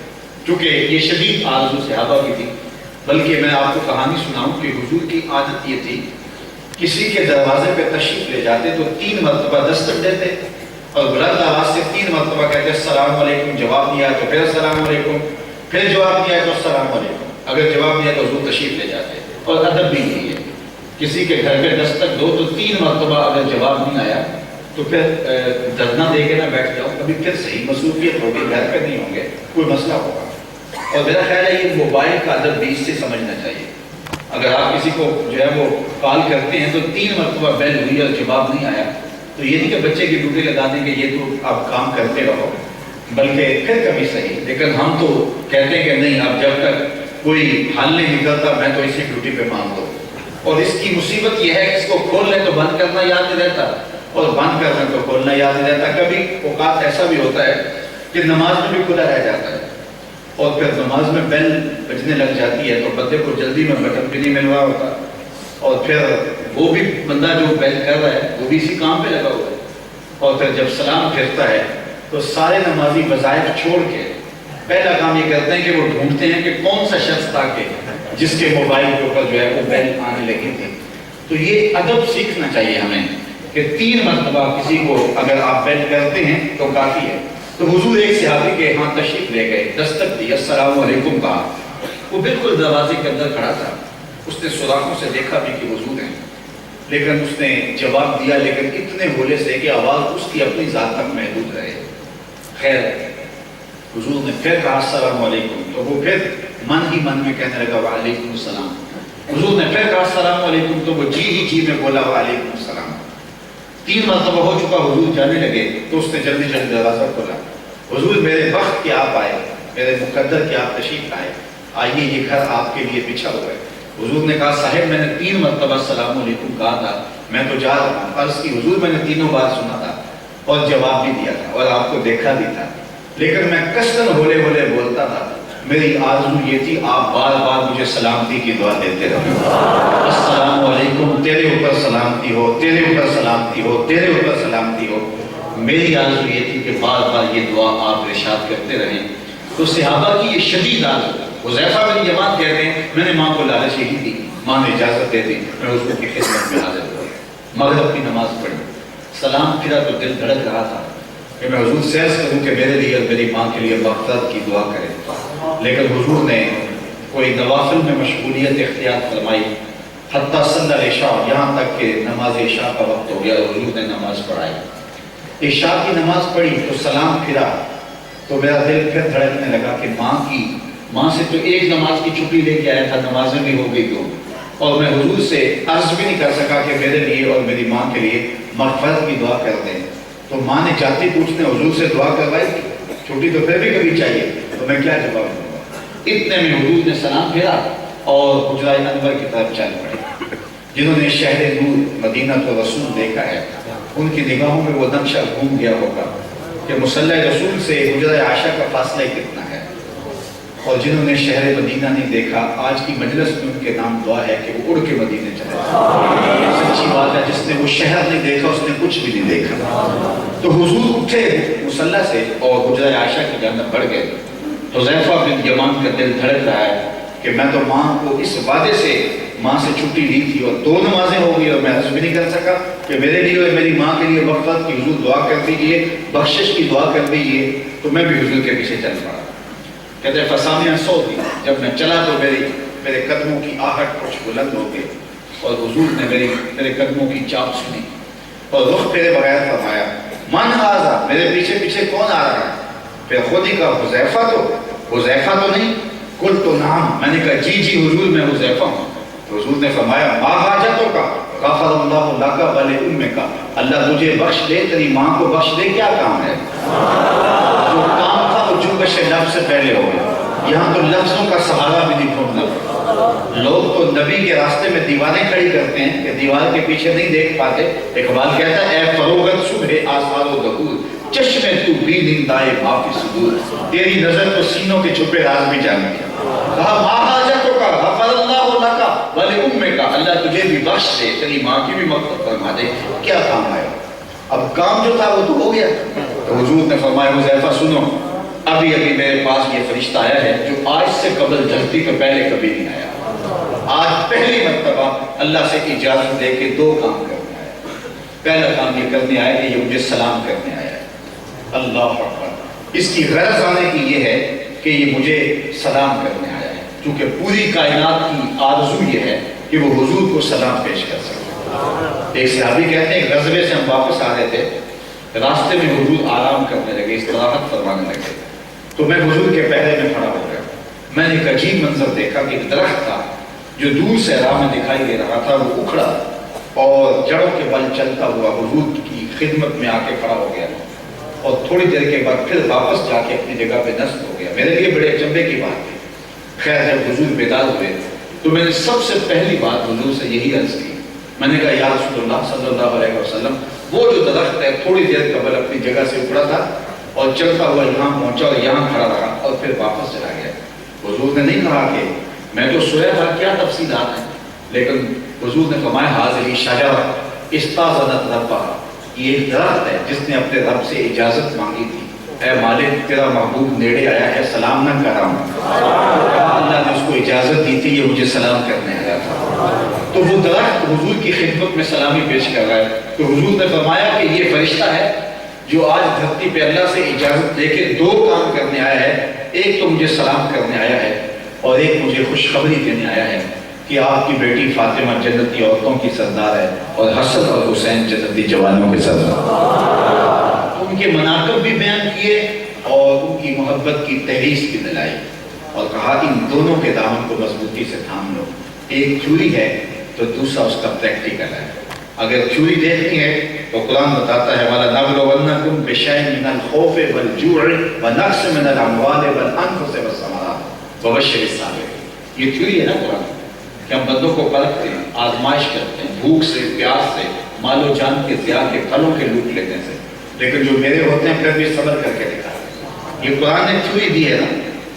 چونکہ یہ شدید آرزو صحابہ کی تھی۔ بلکہ میں آپ کو کہانی سناؤں کہ حضور کی عادت یہ تھی کسی کے دروازے پہ تشریف لے جاتے تو 3 مرتبہ دستک دیتے اور بلند آواز سے 3 مرتبہ کہتے السلام علیکم، جواب نہیں آیا تو پھر السلام علیکم، پھر جواب نہیں آیا تو السلام علیکم، اگر جواب نہیں آیا تو حضور تشریف لے جاتے۔ اور ادب بھی یہی ہے، کسی کے گھر پہ دستک دو تو 3 مرتبہ اگر جواب نہیں آیا تو پھر دھرنا دے کے نہ بیٹھ جاؤ، کبھی پھر صحیح مصروفیت ہوگی، گھر پہ نہیں ہوں گے، کوئی مسئلہ ہوگا۔ اور میرا خیال ہے یہ موبائل کا ادب بھی اس سے سمجھنا چاہیے، اگر آپ کسی کو جو ہے وہ کال کرتے ہیں تو 3 مرتبہ بیل ہوئی اور جواب نہیں آیا تو یہ نہیں کہ بچے کی ڈیوٹی لگا دیں کہ یہ تو آپ کام کرتے رہو، بلکہ پھر کبھی صحیح، لیکن ہم تو کہتے ہیں کہ نہیں اب جب تک کوئی حل نہیں نکلتا میں تو اسی ڈیوٹی پہ مان دو۔ اور اس کی مصیبت یہ ہے کہ اس کو کھول لیں تو بند کرنا یاد نہیں رہتا اور بند کر دیں تو کھولنا یاد نہیں رہتا۔ کبھی اوقات ایسا بھی ہوتا ہے کہ نماز میں بھی کھلا رہ جاتا ہے اور پھر نماز میں بیل بجنے لگ جاتی ہے تو بندے کو جلدی میں بٹن بھی نہیں مل رہا ہوتا، اور پھر وہ بھی بندہ جو بیل کر رہا ہے وہ بھی اسی کام پہ لگا ہوا ہے، اور پھر جب سلام پھرتا ہے تو سارے نمازی وظائف چھوڑ کے پہلا کام یہ کرتے ہیں کہ وہ ڈھونڈتے ہیں کہ کون سا شخص تھا کہ جس کے موبائل کے اوپر جو ہے وہ بیل آنے لگی تھی۔ تو یہ ادب سیکھنا چاہیے ہمیں کہ 3 مرتبہ کسی کو اگر آپ بیل کرتے ہیں تو کافی ہے۔ تو حضور ایک صحابی کے ہاں تشریف لے گئے، دستک دی، السلام علیکم کہا، وہ بالکل دروازے کے اندر کھڑا تھا، اس نے سوراخوں سے دیکھا بھی کہ حضور ہیں، لیکن اس نے جواب دیا لیکن اتنے بولے سے کہ آواز اس کی اپنی ذات تک محدود رہے۔ خیر حضور نے پھر کہا السلام علیکم تو وہ پھر من ہی من میں کہنے لگا وعلیکم السلام۔ حضور نے پھر کہا السلام علیکم تو وہ جی میں بولا وعلیکم السلام۔ 3 مرتبہ ہو چکا، حضور جانے لگے تو اس نے جلدی جلدی دروازہ کھولا، حضور میرے وقت کے آپ آئے، میرے مقدر کے آپ تشریف لائے، آئیے یہ گھر آپ کے لیے بچھا ہوا ہے۔ حضور نے کہا صاحب میں نے 3 مرتبہ السلام علیکم کہا تھا، میں تو جا رہا ہوں۔ عرض کی حضور میں نے تینوں بار سنا تھا اور جواب بھی دیا تھا اور آپ کو دیکھا بھی تھا، لیکن میں کثرت ہولے ہولے بولتا تھا، میری آرزو یہ تھی آپ بار بار مجھے سلامتی کی دعا دیتے رہے، السلام علیکم، تیرے اوپر سلامتی ہو، تیرے اوپر سلامتی ہو، تیرے اوپر سلامتی ہو۔ میری آرزو یہ تھی کہ بار بار یہ دعا آپ ارشاد کرتے رہیں۔ تو صحابہ کی یہ شدید آرزو، حذیفہ بن یمان کہتے ہیں میں نے ماں کو لالچ یہی دی، ماں نے اجازت دے دی، میں حضور کی خدمت میں حاضر ہوا، مغرب کی نماز پڑھی، سلام پھرا تو دل دھڑک رہا تھا کہ میں حضور سے عرض کروں کہ میرے لیے اور میری ماں کے لیے مغفرت کی دعا کریں، لیکن حضور نے کوئی نوافل میں مشغولیت اختیار فرمائی، حتیٰ صلی العشاء، یہاں تک کہ نماز عشاء کا وقت ہو گیا اور حضور نے نماز پڑھائی۔ عشاء کی نماز پڑھی تو سلام پھرا تو میرا دل پھر دھڑکنے لگا کہ ماں سے تو ایک نماز کی چھٹی لے کے آیا تھا، نمازیں بھی ہو گئی 2، اور میں حضور سے عرض بھی نہیں کر سکا کہ میرے لیے اور میری ماں کے لیے مغفرت کی دعا کر دیں۔ تو ماں نے جاتی پوچھنے حضور سے دعا کروائی، چھٹی تو پھر بھی کبھی چاہیے، تو میں کیا جواب دوں گا؟ اتنے میں حضور نے سلام پھیرا اور حجرہ انور کی طرف چل پڑے۔ جنہوں نے شہر نور مدینہ تو رسول دیکھا ہے ان کی نگاہوں میں وہ نقشہ گھوم گیا ہوگا کہ مصلی رسول سے حجرہ عائشہ کا فاصلہ کتنا ہے، اور جنہوں نے شہر مدینہ نہیں دیکھا آج کی مجلس میں ان کے نام دعا ہے کہ وہ اڑ کے مدینے چلے جائیں۔ سچی بات ہے، جس نے وہ شہر نہیں دیکھا اس نے کچھ بھی نہیں دیکھا۔ تو حضور اٹھے مصلی سے اور حجرہ عائشہ کی جانب بڑھ گئے۔ حذیفہ بن یمان کا دل دھڑک رہا ہے کہ میں تو ماں کو اس وعدے سے ماں سے چھٹی لی تھی اور 2 نمازیں ہو گئی اور میں عرض بھی نہیں کر سکا کہ میرے لیے اور میری ماں کے لیے مغفرت کی حضور دعا کر دیجئے، بخشش کی دعا کر دیجئے۔ تو میں بھی حضور کے پیچھے چل پڑا۔ کہتے ہیں فسانیہ صوتی، جب میں چلا تو میرے قدموں کی آہٹ کچھ بلند ہو گئی اور حضور نے میرے قدموں کی چاپ سنی اور رخ پھیرے بغیر فرمایا من ھذا، میرے پیچھے پیچھے کون آ رہا ہے؟ پھر خود ہی کہا حذیفہ تو نہیں؟ قلت نعم، میں نے کہا جی حضور میں حذیفہ ہوں۔ تو حضور نے فرمایا ما حاجتوں کا غفر اللہ لک ولأمک، اللہ تجھے بخش دے، تیری ماں کو بخش دے، کیا کام ہے؟ جو کام تھا وہ جنبش لفظ سے پہلے ہو گیا، یہاں تو لفظوں کا سہارا بھی نہیں ڈھونڈنا۔ لوگ تو نبی کے راستے میں دیواریں کھڑی کرتے ہیں کہ دیوار کے پیچھے نہیں دیکھ پاتے۔ اقبال کہتا ہے اے فروغت صبح آثار و ظہور، چشمے تو بھی نندائے معافی صدور، تیری نظر تو سینوں کے چھپے راز بھی جانتی ہے۔ کہا ما حاجتوں کا غفر اللہ لک ولأمک، اللہ تجھے بھی بخش دے، تیری ماں کی بھی مغفرت فرما دے، کیا کام آیا؟ اب کام جو تھا وہ تو ہو گیا۔ تو حضور نے فرمایا حذیفہ سنو، ابھی میرے پاس یہ فرشتہ آیا ہے جو آج سے قبل دھرتی پہ پہلے کبھی نہیں آیا، آج پہلی مرتبہ اللہ سے اجازت دے کے 2 کام کرنے آیا۔ پہلا کام یہ کرنے آیا کہ یہ مجھے سلام کرنے آیا ہے، اللہ اکبر۔ اس کی غرض آنے کی یہ ہے کہ یہ مجھے سلام کرنے آیا ہے، کیونکہ پوری کائنات کی آرزو یہ ہے کہ وہ حضور کو سلام پیش کر سکے۔ ایک صحابی کہتے ہیں غزوے سے ہم واپس آ رہے تھے، راستے میں حضور آرام کرنے لگے، استراحت فرمانے لگے، تو میں حضور کے پہرے میں کھڑا ہو گیا۔ میں نے ایک عجیب منظر دیکھا کہ ایک درخت تھا جو دور سے راہ میں دکھائی دے رہا تھا، وہ اکھڑا اور جڑوں کے بل چلتا ہوا حضور کی خدمت میں آ کے کھڑا ہو گیا، اور تھوڑی دیر کے بعد پھر واپس جا کے اپنی جگہ پہ نصب ہو گیا۔ میرے لیے بڑے اچنبے کی بات تھی۔ خیر جب حضور بیدار ہوئے تو میں نے سب سے پہلی بات حضور سے یہی عرض کی، میں نے کہا یا رسول اللہ صلی اللہ علیہ وسلم، وہ جو درخت ہے تھوڑی دیر قبل اپنی جگہ سے اکھڑا تھا اور چلتا ہوا یہاں پہنچا اور یہاں کھڑا رہا اور پھر واپس چلا گیا۔ حضور نے نہیں کہا کہ میں تو سویا تھا کیا تفصیلات ہیں، لیکن حضور نے فرمایا حاضری شجرہ استاذنت ربہا، یہ ایک درخت ہے جس نے اپنے رب سے اجازت مانگی تھی، اے مالک تیرا محبوب نیڑے آیا ہے، سلام نہ کر رہا ہوں، اللہ نے اس کو اجازت دی تھی، یہ مجھے سلام کرنے آیا تھا۔ تو وہ درخت حضور کی خدمت میں سلامی پیش کر رہا ہے، تو حضور نے فرمایا کہ یہ فرشتہ ہے جو آج دھرتی پہ اللہ سے اجازت لے کے 2 کام کرنے آیا ہے، ایک تو مجھے سلام کرنے آیا ہے اور ایک مجھے خوشخبری دینے آیا ہے کہ آپ کی بیٹی فاطمہ جنتی عورتوں کی سردار ہے اور حسن اور حسین جنتی جوانوں کے سردار۔ ان کے مناقب بھی بیان کیے اور ان کی محبت کی تحریص بھی دلائی اور کہا ان دونوں کے دامن کو مضبوطی سے تھام لو، ایک تھیوری ہے تو دوسرا اس کا پریکٹیکل ہے۔ اگر تھیوری دیکھنی ہے تو قرآن بتاتا ہے وَلَنَبْلُوَنَّكُمْ بِشَيْءٍ مِّنَ الْخَوْفِ وَالْجُوعِ وَنَقْصٍ مِّنَ الْأَمْوَالِ وَالْأَنفُسِ وَالثَّمَرَاتِ وَبَشِّرِ الصَّابِرِينَ۔ یہ تھیوری ہے نا قرآن کہ ہم بندوں کو پرکھتے ہیں، آزمائش کرتے ہیں، بھوک سے، پیاس سے، مال و جان کے ضیاع کے، پھلوں کے لوٹ لینے سے، لیکن جو میرے ہوتے ہیں پھر بھی صبر کر کے دکھاتے ہیں۔ یہ قرآن نے تھیوری دی ہے نا،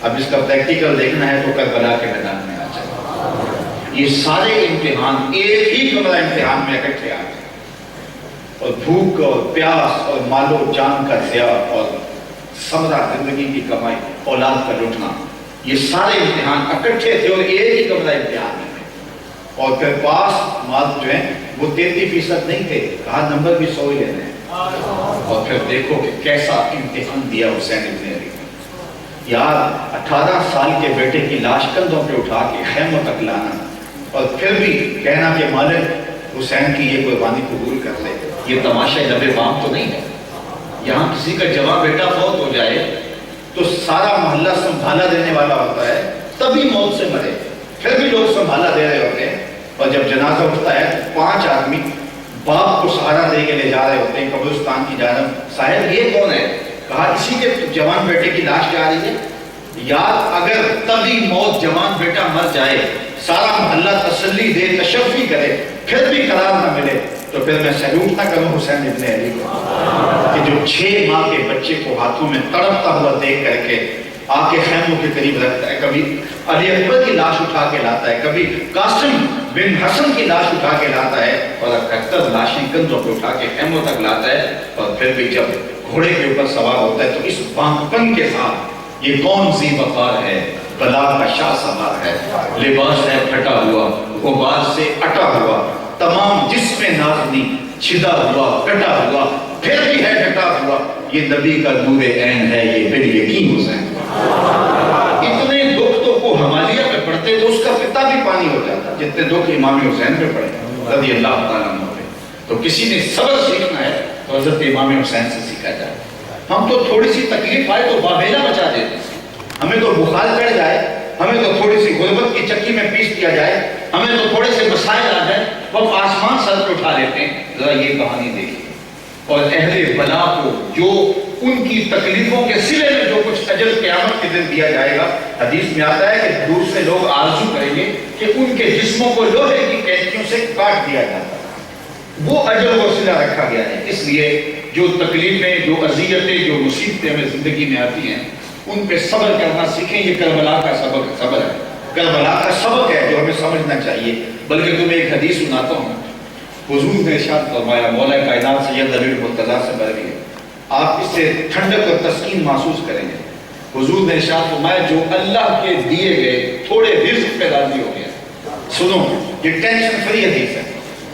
اب اس کا پریکٹیکل دیکھنا ہے تو کربلا کے میدان میں آ جائے۔ یہ سارے امتحان ایک ہی کمرہ امتحان میں اکٹھے آ گئے، اور بھوک اور پیاس اور مال و جان کا ضیاع اور ثمرہ زندگی کی کمائی، اولاد کا لٹنا، یہ سارے امتحان اکٹھے تھے اور ایک ہی کمرہ امتحان میں تھے۔ اور پھر پاس مارکس جو ہیں وہ 33% نہیں تھے، کہا نمبر بھی 100 ہی لینے ہیں۔ اور پھر دیکھو کہ کیسا امتحان دیا حسین ابن علی نے۔ یار 18 سال کے بیٹے کی لاش کندھوں پہ اٹھا کے خیموں تک لانا، اور پھر بھی کہنا کہ مالک حسین کی یہ قربانی قبول کر لے، یہ تماشا لب بام تو نہیں ہے۔ یہاں کسی کا جوان بیٹا فوت ہو جائے تو سارا محلہ سنبھالا دینے والا ہوتا ہے، تبھی موت سے مرے، پھر بھی لوگ سنبھالا دے رہے ہوتے ہیں، اور جب جنازہ اٹھتا ہے 5 آدمی باپ کو سہارا دے کے لے جا رہے ہوتے ہیں قبرستان کی جانب۔ صاحب یہ کون ہے؟ کہا اسی کے جوان بیٹے کی لاش جا رہی ہے۔ یار اگر تبھی موت جوان بیٹا مر جائے، سارا محلہ تسلی دے، تشفی کرے، پھر بھی قرار نہ ملے، تو پھر میں سیلوٹ نہ کروں حسین ابن علی کو، کہ جو 6 ماہ کے بچے کو ہاتھوں میں تڑپتا ہوا دیکھ کر کے آ کے خیموں کے قریب رکھتا ہے، کبھی علی اکبر کی لاش اٹھا کے لاتا ہے، کبھی قاسم بن حسن کی لاش اٹھا کے لاتا ہے، اور 71 لاشیں کندھوں پہ اٹھا کے خیموں تک لاتا ہے، اور پھر بھی جب گھوڑے کے اوپر سوار ہوتا ہے تو اس بانپن کے ساتھ یہ کون سی وقار ہے، بلا کا شاہ سوار ہے، لباس ہے پھٹا ہوا، غبار سے اٹا ہوا، تمام جسم نازنی چھدا ہوا، کٹا ہوا، پھر بھی ہے ڈٹا ہوا، یہ نبی کا نور عین ہے، یہ بال یقین حسین۔ اتنے دکھ تو وہ حمالیہ میں پڑھتے تو اس کا پتا بھی پانی ہو جاتا جتنے دکھ امام حسین پہ پڑے رضی اللہ تعالیٰ عنہ پہ۔ تو کسی نے صبر سیکھنا ہے تو حضرت امام حسین سے سیکھا جائے۔ ہم تو تھوڑی سی تکلیف آئے تو بابیلا مچا دیتے ہیں، ہمیں تو بخار چڑھ جائے، ہمیں تو تھوڑی سی غربت کی چکی میں پیس دیا جائے، ہمیں تو تھوڑے سے مسائل آ جائے، وہ آسمان سر پہ اٹھا لیتے ہیں۔ ذرا یہ کہانی دیکھیے، اور اہل بلا کو جو ان کی تکلیفوں کے سلے میں جو کچھ اجر قیامت کے دن دیا جائے گا، حدیث میں آتا ہے کہ دور سے لوگ آرزو کریں گے کہ ان کے جسموں کو لوہے کی کینچیوں سے کاٹ دیا جاتا ہے، وہ اجر و صلہ رکھا گیا ہے۔ اس لیے جو تکلیفیں، جو اذیتیں، جو مصیبتیں ہمیں زندگی میں آتی ہیں، ان پہ صبر کرنا سیکھیں۔ یہ کربلا کا صبر ہے، کربلا کا سبق ہے جو ہمیں سمجھنا چاہیے۔ بلکہ تمہیں ایک حدیث سناتا ہوں، حضور نے ارشاد فرمایا، مولا کائنات سید علی المرتضیٰ سے بر گئے، آپ اس سے ٹھنڈک اور تسکین محسوس کریں گے۔ حضور نے ارشاد فرمایا، جو اللہ کے دیے گئے تھوڑے رزق پہ راضی ہو گیا۔ سنو، یہ ٹینشن فری حدیث ہے۔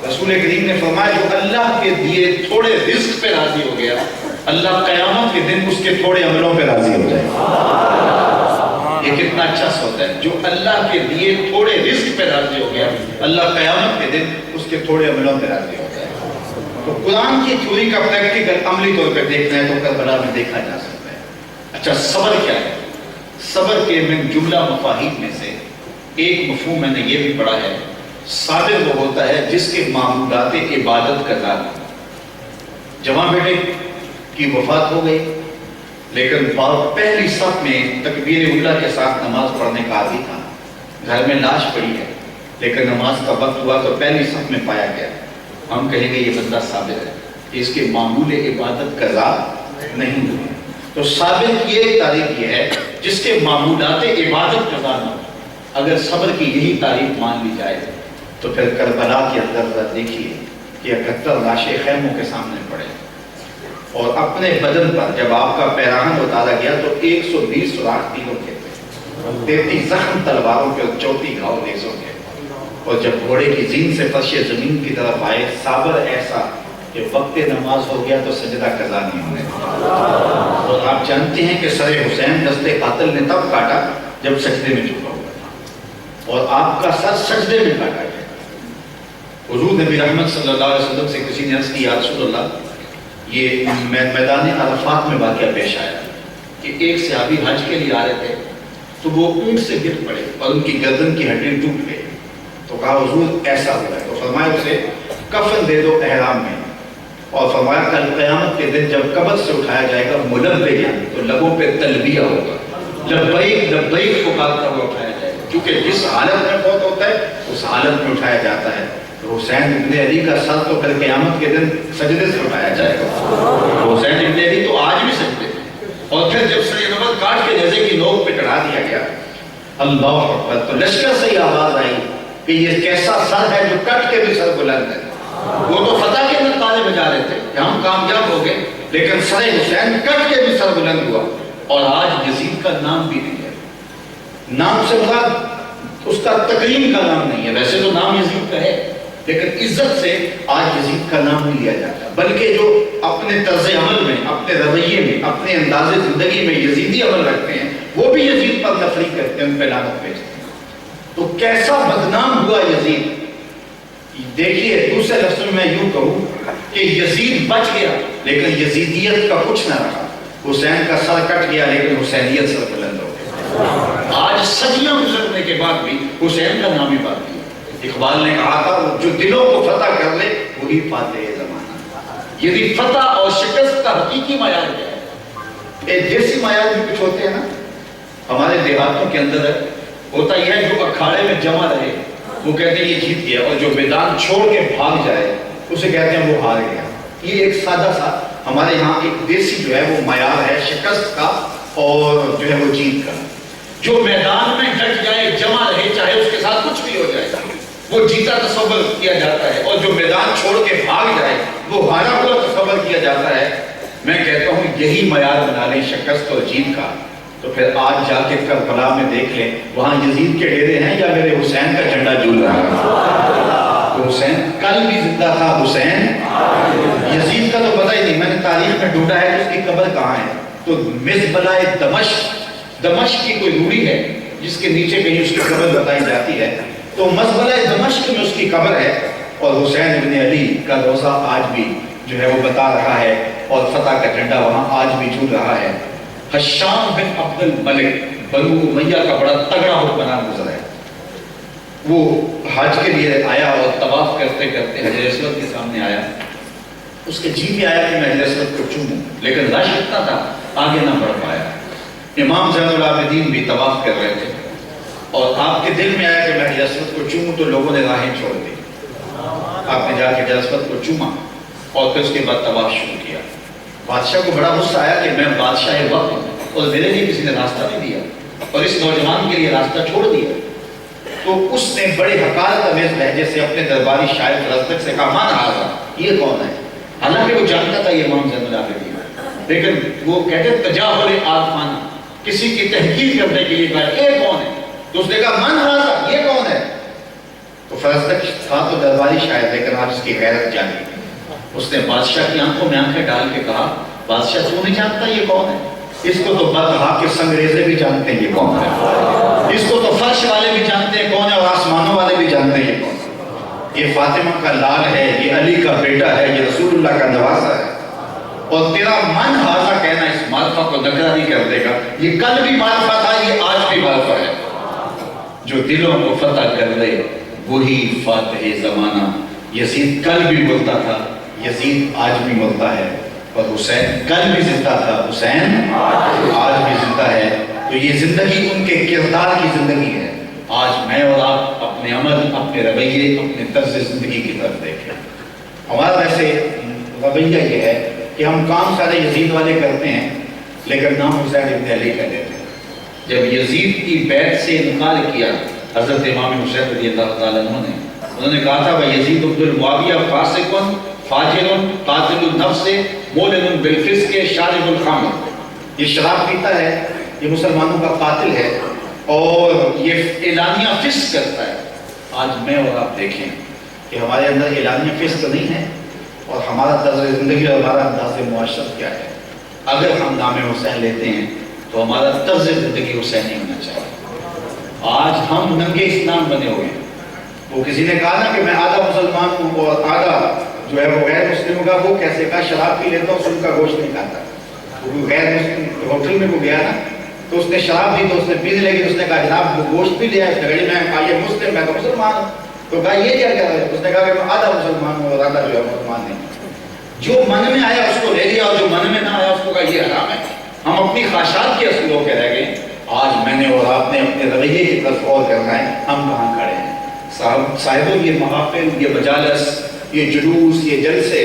رسول کریم نے فرمایا، جو اللہ کے دیے تھوڑے رزق پہ راضی ہو گیا، اللہ قیامت کے دن اس کے تھوڑے عملوں پہ راضی ہو جائے۔ یہ کتنا اچھا سودا ہے، جو اللہ کے دیے تھوڑے رزق پہ راضی ہو گیا، اللہ قیامت کے دن اس کے تھوڑے عملوں پہ راضی ہو جائے۔ تو قرآن کی تھیوری کا پریکٹیکل عملی طور پہ دیکھنا ہے تو کربلا میں دیکھا جا سکتا ہے۔ اچھا، صبر کیا ہے؟ صبر کے من جملہ مفاہیم میں سے ایک مفہوم میں نے یہ بھی پڑھا ہے، صابر وہ ہوتا ہے جس کے معمولات عبادت کا ذات۔ جوان بیٹے کی وفات ہو گئی، لیکن باپ پہلی صف میں تکبیر اولیٰ کے ساتھ نماز پڑھنے کا عادی تھا، گھر میں لاش پڑی ہے، لیکن نماز کا وقت ہوا تو پہلی صف میں پایا گیا۔ ہم کہیں گے یہ بندہ صابر ہے، کہ اس کے معمول عبادت کا ذات نہیں ہوئی۔ تو صابر کی ایک تعریف یہ ہے جس کے معمولات عبادت کا ذات نہ ہو۔ اگر صبر کی یہی تعریف مان لی جائے تو پھر کربلا کے اندر دیکھیے کہ 71 لاشیں خیموں کے سامنے پڑے، اور اپنے بدن پر جب آپ کا پیراہن اتارا گیا تو 120 سوراخ تیروں کے تھے، 33 زخم تلواروں کے اور 34 گھاؤ نیزوں کے۔ اور جب گھوڑے کی زین سے فرش زمین کی طرف آئے، صابر ایسا کہ وقت نماز ہو گیا تو سجدہ قضا نہیں ہونے دیا۔ اور آپ جانتے ہیں کہ سر حسین دست قاتل نے تب کاٹا جب سجدے میں جھکا ہوا تھا، اور آپ کا سر سجدے میں کاٹا گیا۔ حضور نبی رحمت صلی اللہ علیہ وسلم سے کسی نے عرض کی، یا رسول اللہ، یہ میدان عرفات میں واقعہ پیش آیا کہ ایک صحابی حج کے لیے آ رہے تھے تو وہ اونٹ سے گر پڑے اور ان کی گردن کی ہڈی ٹوٹ گئی۔ تو کہا حضور ایسا ہوا ہے، تو فرمایا اسے کفن دے دو احرام میں، اور فرمایا کل قیامت کے دن جب قبر سے اٹھایا جائے گا ملبیہ، تو لبوں پہ تلبیہ ہوگا، لبیک لبیک پکارتا ہوا اٹھایا جائے گا۔ کیونکہ جس حالت میں فوت ہوتا ہے اس حالت میں اٹھایا جاتا ہے. حسین ابن علی کا سر تو کل قیامت کے دن سجدے سے اٹھایا جائے گا. حسین ابن علی تو آج بھی سجدے ہیں. اور پھر جب سر نبض کاٹ کے نیزے کی نوک پہ چڑھا دیا گیا, اللہ اکبر, تو لشکر سے یہ آواز آئی کہ یہ کیسا سر ہے جو کٹ کے بھی سر بلند ہے. وہ تو فتح کے اندر تانے بجا رہے تھے کہ ہم کامیاب ہو گئے, لیکن سر حسین کٹ کے بھی سر بلند ہوا. اور آج یزید کا نام بھی نہیں ہے. نام سے مراد اس کا تکریم کا نام نہیں ہے. ویسے تو نام یزید کا ہے, لیکن عزت سے آج یزید کا نام نہیں لیا جاتا, بلکہ جو اپنے طرز عمل میں, اپنے رویے میں, اپنے انداز زندگی میں یزیدی عمل رکھتے ہیں, وہ بھی یزید پر تفریق کرتے ہیں, ان پہ لعنت بھیجتے ہیں. تو کیسا بدنام ہوا یزید. دیکھیے, دوسرے لفظوں میں یوں کہوں کہ یزید بچ گیا لیکن یزیدیت کا کچھ نہ رہا. حسین کا سر کٹ گیا لیکن حسینیت سر بلند ہو گئی. آج صدیاں گزرنے کے بعد بھی حسین کا نام ہی باقی ہے. اقبال نے کہا تھا جو دلوں کو فتح کر لے وہی فاتح زمانہ. یہ فتح اور شکست کا حقیقی معیار کیا ہے؟ ایک دیسی معیار بھی کچھ ہوتے ہیں نا, ہمارے دیہاتوں کے اندر ہوتا یہ ہے جو اکھاڑے میں جمع رہے وہ کہتے ہیں یہ جیت گیا, اور جو میدان چھوڑ کے بھاگ جائے اسے کہتے ہیں وہ ہار گیا. یہ ایک سادہ سا ہمارے یہاں ایک دیسی جو ہے وہ معیار ہے شکست کا اور جو ہے وہ جیت کا. جو میدان میں ڈٹ جائے, جمع رہے, چاہے اس کے ساتھ کچھ بھی ہو جائے, وہ جیتا تصور کیا جاتا ہے, اور جو میدان چھوڑ کے بھاگ جائے وہ ہارا ہوا تصور کیا جاتا ہے. میں کہتا ہوں یہی معیار بنا لیں شکست اور جیت کا, تو پھر آج جا کے کربلا میں دیکھ لیں وہاں یزید کے ڈیرے ہیں یا میرے حسین کا جھنڈا جھول رہا ہے. تو حسین کل بھی زندہ تھا. حسین, یزید کا تو پتہ ہی نہیں, میں نے تاریخ میں ڈھونڈا ہے کہ اس کی قبر کہاں ہے. تو مزبلہ دمشق کی کوئی روڑی ہے جس کے نیچے کہیں اس کی قبر بتائی جاتی ہے, تو مزبلہ دمشق میں اس کی قبر ہے. اور حسین ابن علی کا روزہ آج بھی جو ہے وہ بتا رہا ہے, اور فتح کا جھنڈا وہاں آج بھی جھول رہا ہے. حشام بن عبد الملک بنو امیہ کا بڑا تگڑا حکمران گزرا ہے. وہ حج کے لیے آیا اور طواف کرتے کرتے حجر اسود کے سامنے آیا. اس کے جی میں آیا کہ میں حجر اسود کو چوموں, لیکن رش اتنا تھا آگے نہ بڑھ پایا. امام زین العابدین بھی طواف کر رہے تھے, اور آپ کے دل میں آیا کہ میں حجر اسود کو چوموں, تو لوگوں نے راہیں چھوڑ دی. آپ نے جا کے حجر اسود کو چوما اور پھر اس کے بعد طواف شروع کیا. بادشاہ کو بڑا غصہ آیا کہ میں بادشاہ وقت ہوں اور میرے لیے کسی نے راستہ نہیں دیا, اور اس نوجوان کے لیے راستہ چھوڑ دیا. تو اس نے بڑے حقارت آمیز لہجے سے اپنے درباری شاعر فرزدق سے کہا مان ہاذا, یہ کون ہے؟ حالانکہ وہ جانتا تھا یہ امام زین العابدین ہے, لیکن وہ کہتے تجاہل آدمان, کسی کی تحقیر کرنے کے لیے کہا یہ کون ہے. تو اس نے کہا من ہاذا, یہ کون ہے؟ تو فرزدق تھا تو درباری شاعر, لیکن آج اس کی غیرت جاگی. اس نے بادشاہ کی آنکھوں میں آنکھیں ڈال کے کہا بادشاہ تو نہیں جانتا یہ کون ہے؟ اس کو تو بدحا کے سنگریزے بھی جانتے ہیں یہ کون ہے, اس کو تو فرش والے بھی جانتے ہیں کون ہے, اور آسمانوں والے بھی جانتے ہیں یہ کون ہے. یہ فاطمہ کا لال ہے, یہ علی کا بیٹا ہے, یہ رسول اللہ کا نواسا ہے. اور تیرا من ہاذا کہنا اس معرفہ کو نکرہ نہیں کر دے گا. یہ کل بھی معرفہ تھا, یہ آج بھی معرفہ ہے. جو دلوں کو فتح کر لے وہی فاتح زمانہ. یزید کل بھی بولتا تھا, یزید آج بھی ملتا ہے, اور حسین کل بھی زندہ تھا, حسین آج بھی زندہ ہے. تو یہ زندگی ان کے کردار کی زندگی ہے. آج میں اور آپ اپنے عمل, اپنے رویے, اپنے طرز زندگی کی طرف دیکھیں. ہمارا ویسے رویہ یہ ہے کہ ہم کام سارے یزید والے کرتے ہیں, لیکن نام حسین ابن علی کہہ دیتے ہیں. جب یزید کی بیعت سے انکار کیا حضرت امام حسین رضی اللہ تعالیٰ عنہ نے, انہوں نے کہا تھا وہ یزید عبد المعاویہ فاسقن فاجر قاتل النفس مولن بالفسق شارب الخمر. یہ شراب پیتا ہے, یہ مسلمانوں کا قاتل ہے, اور یہ اعلانیہ فسق کرتا ہے. آج میں اور آپ دیکھیں کہ ہمارے اندر اعلانیہ فسق نہیں ہے, اور ہمارا طرز زندگی اور ہمارا انداز معاشرت کیا ہے. اگر ہم نام حسین لیتے ہیں تو ہمارا طرز زندگی حسینی ہونا چاہیے. آج ہم ننگے اسلام بنے ہوئے ہیں. وہ کسی نے کہا نا کہ میں آدھا مسلمان ہوں اور آدھا جو ہے وہ غیر مسلم ہوگا. وہ کیسے کہا شراب پی لیتا ہوں, سن کا گوشت نہیں کھاتا. وہ غیر مسلم ہوٹل میں وہ گیا نا, تو اس نے شراب پی تو اس نے پینے لگی, تو اس نے کہا جناب وہ گوشت بھی لیا. اس نے کہا میں یہ مسلم, میں تو مسلمان ہوں. تو کہا یہ کیا کر رہے ہیں؟ اس نے کہا کہ میں آدھا مسلمان ہوں اور آدھا جو ہے مسلمان نہیں. جو من میں آیا اس کو لے لیا, اور جو من میں نہ آیا اس کو کہا یہ حرام ہے. ہم اپنی خواہشات کے اصولوں کے رہ گئے. آج میں میں نے اور آپ نے اپنے رویے کی طرف غور کرنا ہے، ہم کہاں کھڑے ہیں۔ صاحبوں یہ محافل، یہ مجالس، یہ جلوس، یہ جلسے،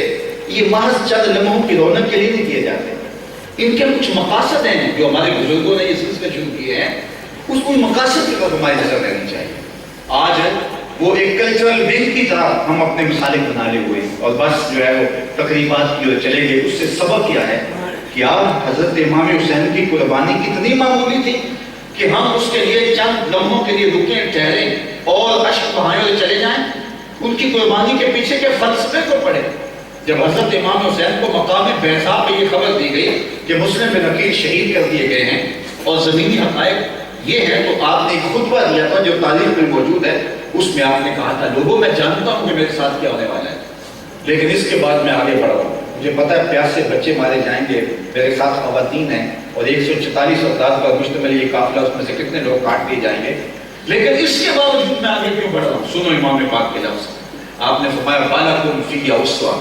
یہ محض چند لمحوں کی رونق کے لیے نہیں کیے جاتے، ان کے کچھ مقاصد ہیں جو ہمارے بزرگوں نے یہ سلسلے شروع کیے ہیں، ان مقاصد کی طرف ہماری نظر رہنی چاہیے۔ آج وہ ایک کلچرل ونگ کی طرح ہم اپنے مسالک بنا لے ہوئے اور بس جو ہے وہ تقریبات کی اور چلے گئے۔ اس سے سبب کیا ہے کہ آپ حضرت امام حسین کی قربانی کتنی معمولی تھی کہ ہم اس کے لیے چند لمحوں کے لیے رکیں، ٹھہریں اور اشک بہائیں اور چلے جائیں؟ ان کی قربانی کے پیچھے کے فلسفے کو پڑھیں۔ جب حضرت امام حسین کو مقام بیضا پہ یہ خبر دی گئی کہ مسلم بن عقیل شہید کر دیے گئے ہیں اور زمینی حقائق یہ ہے، تو آپ نے ایک خطبہ دیا تھا جو تاریخ میں موجود ہے، اس میں آپ نے کہا تھا لوگوں میں جانتا ہوں کہ میرے ساتھ کیا ہونے والا ہے، لیکن اس کے بعد میں آگے بڑھ رہا ہوں، مجھے پتہ ہے پیاس سے بچے مارے جائیں گے، میرے ساتھ خواتین ہیں اور 144 افراد پر مشتمل یہ قافلہ، اس میں سے کتنے لوگ کاٹ دیے جائیں گے، لیکن اس کے باوجود میں آگے کیوں بڑھ رہا ہوں؟ سنو امام پاک کے لفظ، آپ نے فرمایا بالکم فی اسوہ،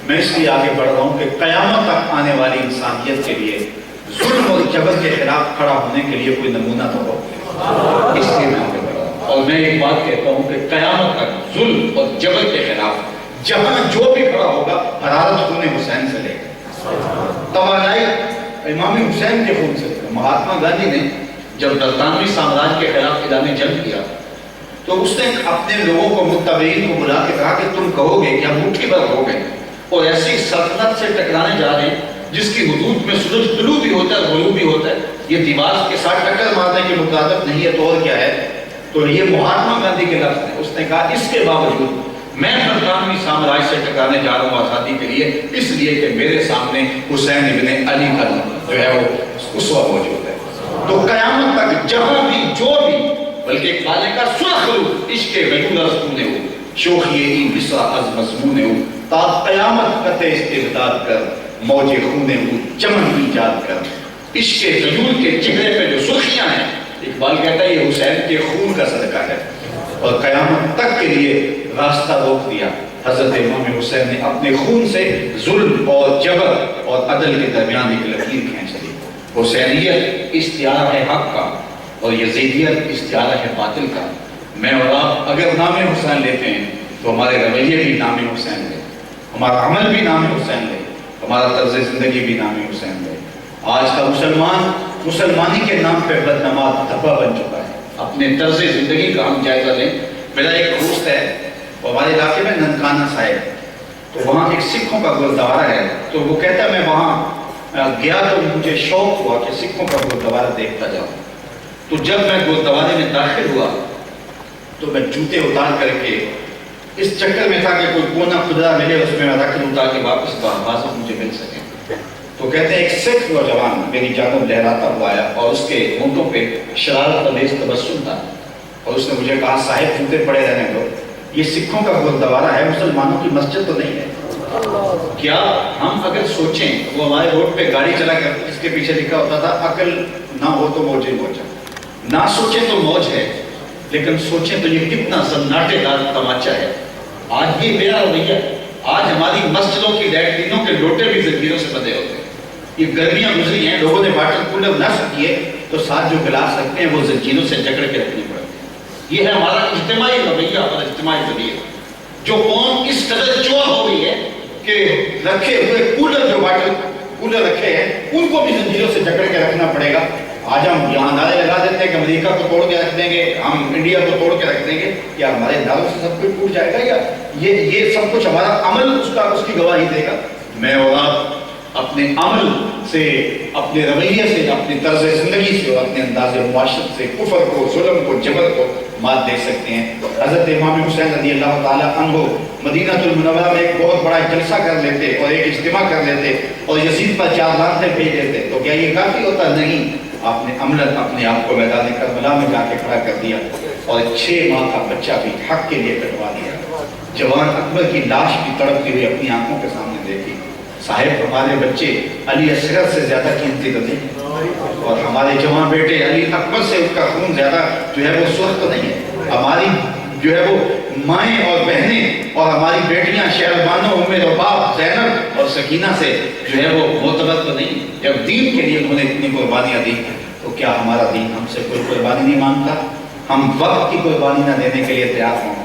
میں اس لیے آگے بڑھ رہا ہوں کہ قیامت تک آنے والی انسانیت کے لیے ظلم اور جبر کے خلاف کھڑا ہونے کے لیے کوئی نمونہ تو ہو، اس لیے میں آگے بڑھ رہا ہوں۔ اور میں ایک بات کہتا ہوں کہ قیامت تک ظلم اور جبر کے خلاف جہاں جو بھی کھڑا ہوگا حرارت خون حسین سے لے گا، توانائی امام حسین کے خون سے لے گا۔ مہاتما گاندھی نے جب برطانوی سامراج کے خلاف اعلان جنگ کیا تو اس نے اپنے لوگوں کو، متبعین کو بلا کے کہا کہ تم کہو گے کہ ہم مٹھی بھر ہو گئے اور ایسی سلطنت سے ٹکرانے جا رہے ہیں جس کی حدود میں سورج طلوع بھی ہوتا ہے، غروب بھی ہوتا ہے، یہ دیوار کے ساتھ ٹکر مارنے کے مطابق نہیں ہے تو اور کیا ہے؟ تو یہ مہاتما گاندھی کے لفظ ہیں۔ اس نے کہا اس کے باوجود میں برطانوی سامراج سے ٹکرانے جا رہا ہوں آزادی کے لیے، اس لیے کہ میرے سامنے حسین ابن علی کا جو ہے وہ اسوہ موجود ہے۔ تو قیامت تک جہاں بھی جو بھی، بلکہ کالے کا سرخ رو عشق غیور از خونے ہو، شوخی این مصرع از مضمون ہو، تا قیامت قطع استبداد کر، موج خونے ہو چمن ایجاد کر۔ عشق غیور کے چہرے پہ جو سرخیاں ہیں، اقبال کہتا ہے یہ حسین کے خون کا صدقہ ہے، اور قیامت تک کے لیے راستہ روک دیا۔ حضرت امام حسین نے اپنے خون سے ظلم اور جبر اور عدل کے درمیان ایک لکیر کھینچ لی۔ حسینیت اشتعار ہے حق کا اور یزیدیت اشتعار ہے باطل کا۔ میں اور آپ اگر نام حسین لیتے ہیں تو ہمارے رویے بھی نام حسین لے، ہمارا عمل بھی نام حسین لے، ہمارا طرز زندگی بھی نام حسین لے۔ آج کا مسلمان مسلمانی کے نام پہ بدنما دھبا بن چکا ہے۔ اپنے طرز زندگی کا ہم جائزہ لیں۔ میرا ایک دوست ہے، ہمارے علاقے میں ننکانہ صاحب، تو وہاں ایک سکھوں کا گردوارہ ہے، تو وہ کہتا ہے میں وہاں گیا تو مجھے شوق ہوا کہ سکھوں کا گردوارہ دیکھتا جاؤں۔ تو جب میں گردوارے میں داخل ہوا تو میں جوتے اتار کر کے اس چکر میں تھا کہ کوئی کونا خدا ملے اس میں رکھ لوں تاکہ واپس بازو مجھے مل سکے۔ تو کہتے ہیں ایک سکھ نوجوان میری جانب لہراتا ہوا آیا اور اس کے ہونٹوں پہ شرارت خیز تبسم تھا، اور اس نے مجھے کہا صاحب جوتے پڑے رہنے دو، یہ سکھوں کا گردوارہ ہے، مسلمانوں کی مسجد تو نہیں ہے۔ کیا ہم اگر سوچیں، وہ ہمارے روڈ پہ گاڑی چلا کر اس کے پیچھے لکھا ہوتا تھا عقل نہ ہو تو موج ہی موج، نہ سوچیں تو موج ہے، لیکن سوچیں تو یہ کتنا سناٹے دار تماچا ہے۔ آج یہ میرا رویہ، آج ہماری مسجدوں کی لیٹرینوں کے لوٹے بھی زنجیروں سے بندھے ہوتے ہیں۔ یہ گرمیاں گزری ہیں، لوگوں نے واٹر کولر نہ سکیے تو ساتھ جو گلاس رکھتے ہیں وہ زنجیروں سے جکڑ کے رکھنی پڑتی ہے۔ یہ ہے ہمارا اجتماعی رویہ اور اجتماعی ذریعہ۔ جو قوم اس قدر چور ہو گئی ہے کہ رکھے ہوئے کولر، جو واٹر کولر رکھے ہیں ان کو بھی زنجیروں سے جکڑ کے رکھنا پڑے گا۔ آج ہم یہاں نعرے لگا دیتے ہیں کہ امریکہ کو توڑ کے رکھ دیں گے، ہم انڈیا کو توڑ کے رکھ دیں گے، کیا ہمارے نعروں سے سب کچھ ٹوٹ جائے گا؟ یا یہ سب کچھ ہمارا عمل اس کی گواہی دے گا؟ میں اور آپ اپنے عمل سے، اپنے رویے سے، اپنے طرز زندگی سے اور اپنے انداز معاشرت سے کفر کو، ظلم کو، جبر کو مات دے سکتے ہیں۔ حضرت امام حسین رضی اللہ تعالیٰ عنہ مدینہ المنورہ میں ایک بہت بڑا جلسہ کر لیتے اور ایک اجتماع کر لیتے اور یزید پر 4 لانتیں بھیج دیتے، تو کیا یہ کافی ہوتا؟ نہیں۔ آپ نے عملاً اپنے آپ کو میدان کربلا میں جا کے کھڑا کر دیا اور 6 ماہ کا بچہ بھی حق کے لیے کٹوا دیا۔ جوان اکبر کی لاش بھی تڑپتی ہوئی اپنی آنکھوں کے سامنے دیکھی۔ صاحب ہمارے بچے علی اصغر سے زیادہ قیمتی تو نہیں، اور ہمارے جوان بیٹے علی اکبر سے ان کا خون زیادہ جو ہے وہ سرخ تو نہیں ہے۔ ہماری جو ہے وہ مائیں اور بہنیں اور ہماری بیٹیاں شہربانو ام رباب زینب اور سکینہ سے جو ہے وہ معتبر تو نہیں؟ جب دین کے لیے انہوں نے اتنی قربانیاں دی تو کیا ہمارا دین ہم سے کوئی قربانی نہیں مانگتا؟ ہم وقت کی قربانی نہ دینے کے لیے تیار ہوں،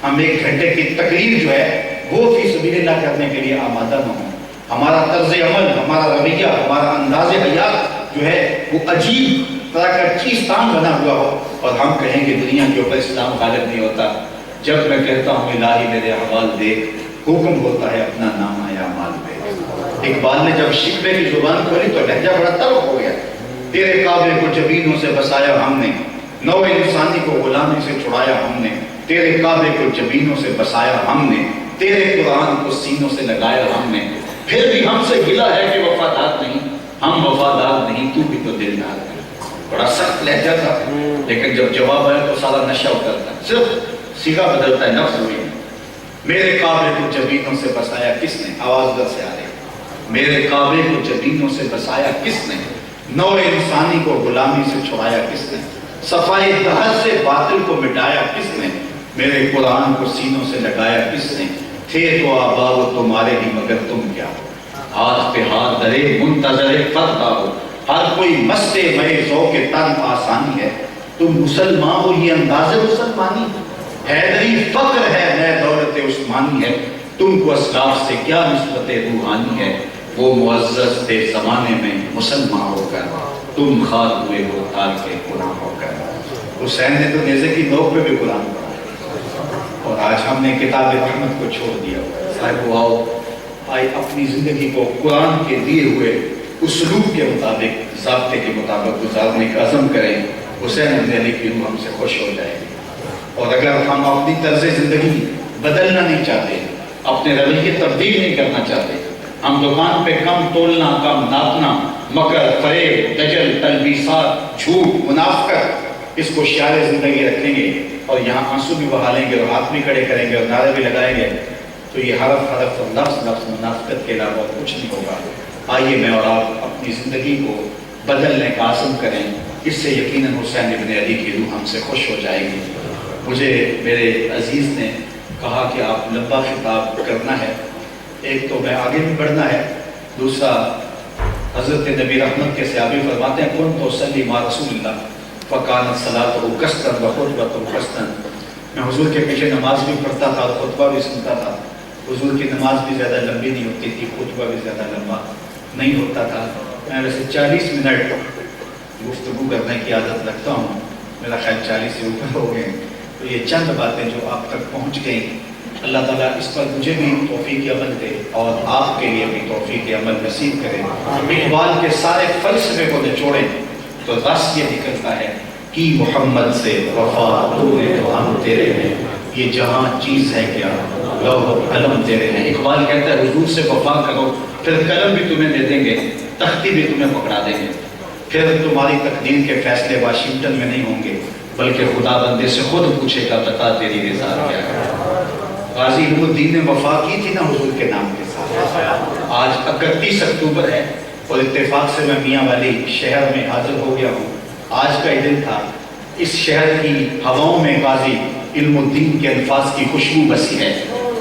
ہم 1 گھنٹے کی تقریر جو ہے وہ فی سبیل اللہ کرنے کے لیے آمادہ نہ ہوں، ہمارا طرز عمل، ہمارا رویہ، ہمارا انداز حیات جو ہے وہ عجیب طرح کا چیستان بنا ہوا ہو اور ہم کہیں کہ دنیا کے اوپر اسلام غالب نہیں ہوتا۔ جب میں کہتا ہوں الہی میرے احوال دیکھ، حکم ہوتا ہے اپنا نامہ اعمال دیکھ۔ اقبال نے جب شکوے کی زبان کھولی تو لہجہ بڑا طرف ہو گیا۔ تیرے کعبے کو جبینوں سے بسایا ہم نے، نوع انسانی کو غلامی سے چھڑایا ہم نے، تیرے کعبے کو جبینوں سے بسایا ہم نے، تیرے قرآن کو سینوں سے لگایا ہم نے، پھر بھی ہم سے گلا ہے کہ وفادار نہیں، ہم وفادار نہیں، تو بھی تو دلدار ہے۔ بڑا سخت لہجہ تھا، لیکن جب جواب آیا تو سارا نشہ اترتا ہے، صرف سیگا بدلتا ہے، نفس ہوئی۔ میرے کعبے کو جبینوں سے بسایا کس نے؟ آواز ادھر سے آ رہی ہے۔ میرے کعبے کو جبینوں سے بسایا کس نے؟ نوع انسانی کو غلامی سے چھڑایا کس نے؟ صفائی دہر سے باطل کو مٹایا کس نے؟ میرے قرآن کو سینوں سے لگایا کس نے؟ تھے تو آبا و تمہارے ہی مگر تم کیا ہو؟ ہاتھ پہ ہاتھ درے منتظر فتح ہو، ہر کوئی مستے مئے ذوق تن آسانی ہے، تم مسلمان ہو یہ انداز مسلمانی ہے، حیدری فخر ہے نئے دولت عثمانی ہے، تم کو اسلاف سے کیا نسبت روحانی ہے، وہ معزز تھے زمانے میں مسلمان ہو کر، تم خار ہوئے ہو تال کے قرآن ہو کر۔ حسین نے تو نیزے کی نوک پہ بھی قرآن پڑھا، اور آج ہم نے کتاب رحمت کو چھوڑ دیا۔ صاحب آؤ آئی اپنی زندگی کو قرآن کے دیے ہوئے اسلوب کے مطابق، ضابطے کے مطابق گزارنے کا عزم کریں، حسین ابن علی کی روح ہم سے خوش ہو جائے گی۔ اور اگر ہم اپنی طرز زندگی بدلنا نہیں چاہتے، اپنے رویے تبدیل نہیں کرنا چاہتے، ہم دکان پہ کم تولنا، کم ناپنا، مکر، فریب، دجل، تلبیسات، جھوٹ، منافقت، اس کو شعار زندگی رکھیں گے اور یہاں آنسو بھی بہا لیں گے اور ہاتھ بھی کھڑے کریں گے اور نعرے بھی لگائیں گے، تو یہ حرف حرف اور لفظ لفظ منافقت کے علاوہ کچھ نہیں ہوگا۔ آئیے میں اور آپ اپنی زندگی کو بدلنے کا عزم کریں، اس سے یقیناً حسین ابن علی کی روح ہم سے خوش ہو جائے گی۔ مجھے میرے عزیز نے کہا کہ آپ لمبا خطاب کرنا ہے، ایک تو میں آگے بھی بڑھنا ہے، دوسرا حضرت نبی رحمت کے صحابی فرماتے ہیں کن تو صلی ما رسول اللہ فکانت صلاتہ کثرا و خطبۃ کثرا، میں حضور کے پیچھے نماز بھی پڑھتا تھا اور خطبہ بھی سنتا تھا، حضور کی نماز بھی زیادہ لمبی نہیں ہوتی تھی، خطبہ بھی زیادہ لمبا نہیں ہوتا تھا، میں ویسے 40 منٹ گفتگو کرنے کی عادت رکھتا ہوں، میرا خیال 40 سے اوپر ہو گئے، تو یہ چند باتیں جو آپ تک پہنچ گئیں، اللہ تعالیٰ اس پر مجھے بھی توفیق عمل دے اور آپ کے لیے بھی توفیق عمل نصیب کرے۔ اقبال کے سارے فلسفے کو نچوڑیں تو رس یہ نکلتا ہے کہ محمد سے وفا تو ہم تیرے ہیں، یہ جہاں چیز ہے کیا لوح قلم تیرے ہیں۔ اقبال کہتا ہے حضور سے وفا کرو، پھر قلم بھی تمہیں دے دیں گے، تختی بھی تمہیں پکڑا دیں گے، پھر تمہاری تقدیر کے فیصلے واشنگٹن میں نہیں ہوں گے بلکہ خدا بندے سے خود پوچھے گا بتا تیری رضا کیا ہے۔ غازی علم الدین نے وفا کی تھی نا حضور کے نام کے ساتھ۔ آج 31 اکتوبر ہے اور اتفاق سے میں میاں والی شہر میں حاضر ہو گیا ہوں، آج کا ہی دن تھا، اس شہر کی ہواؤں میں غازی علم الدین کے الفاظ کی خوشبو بسی ہے،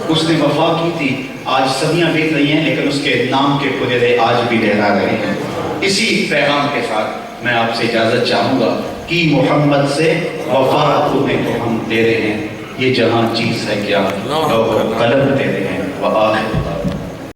اس نے وفا کی تھی، آج صدیاں بیت رہی ہیں لیکن اس کے نام کے پجرے آج بھی لہرا رہے ہیں۔ اسی پیغام کے ساتھ میں آپ سے اجازت چاہوں گا کہ محمد سے وفا تمہیں تو ہم تیرے ہیں، یہ جہاں چیز ہے کیا لوح قلم تیرے ہیں۔ وآخر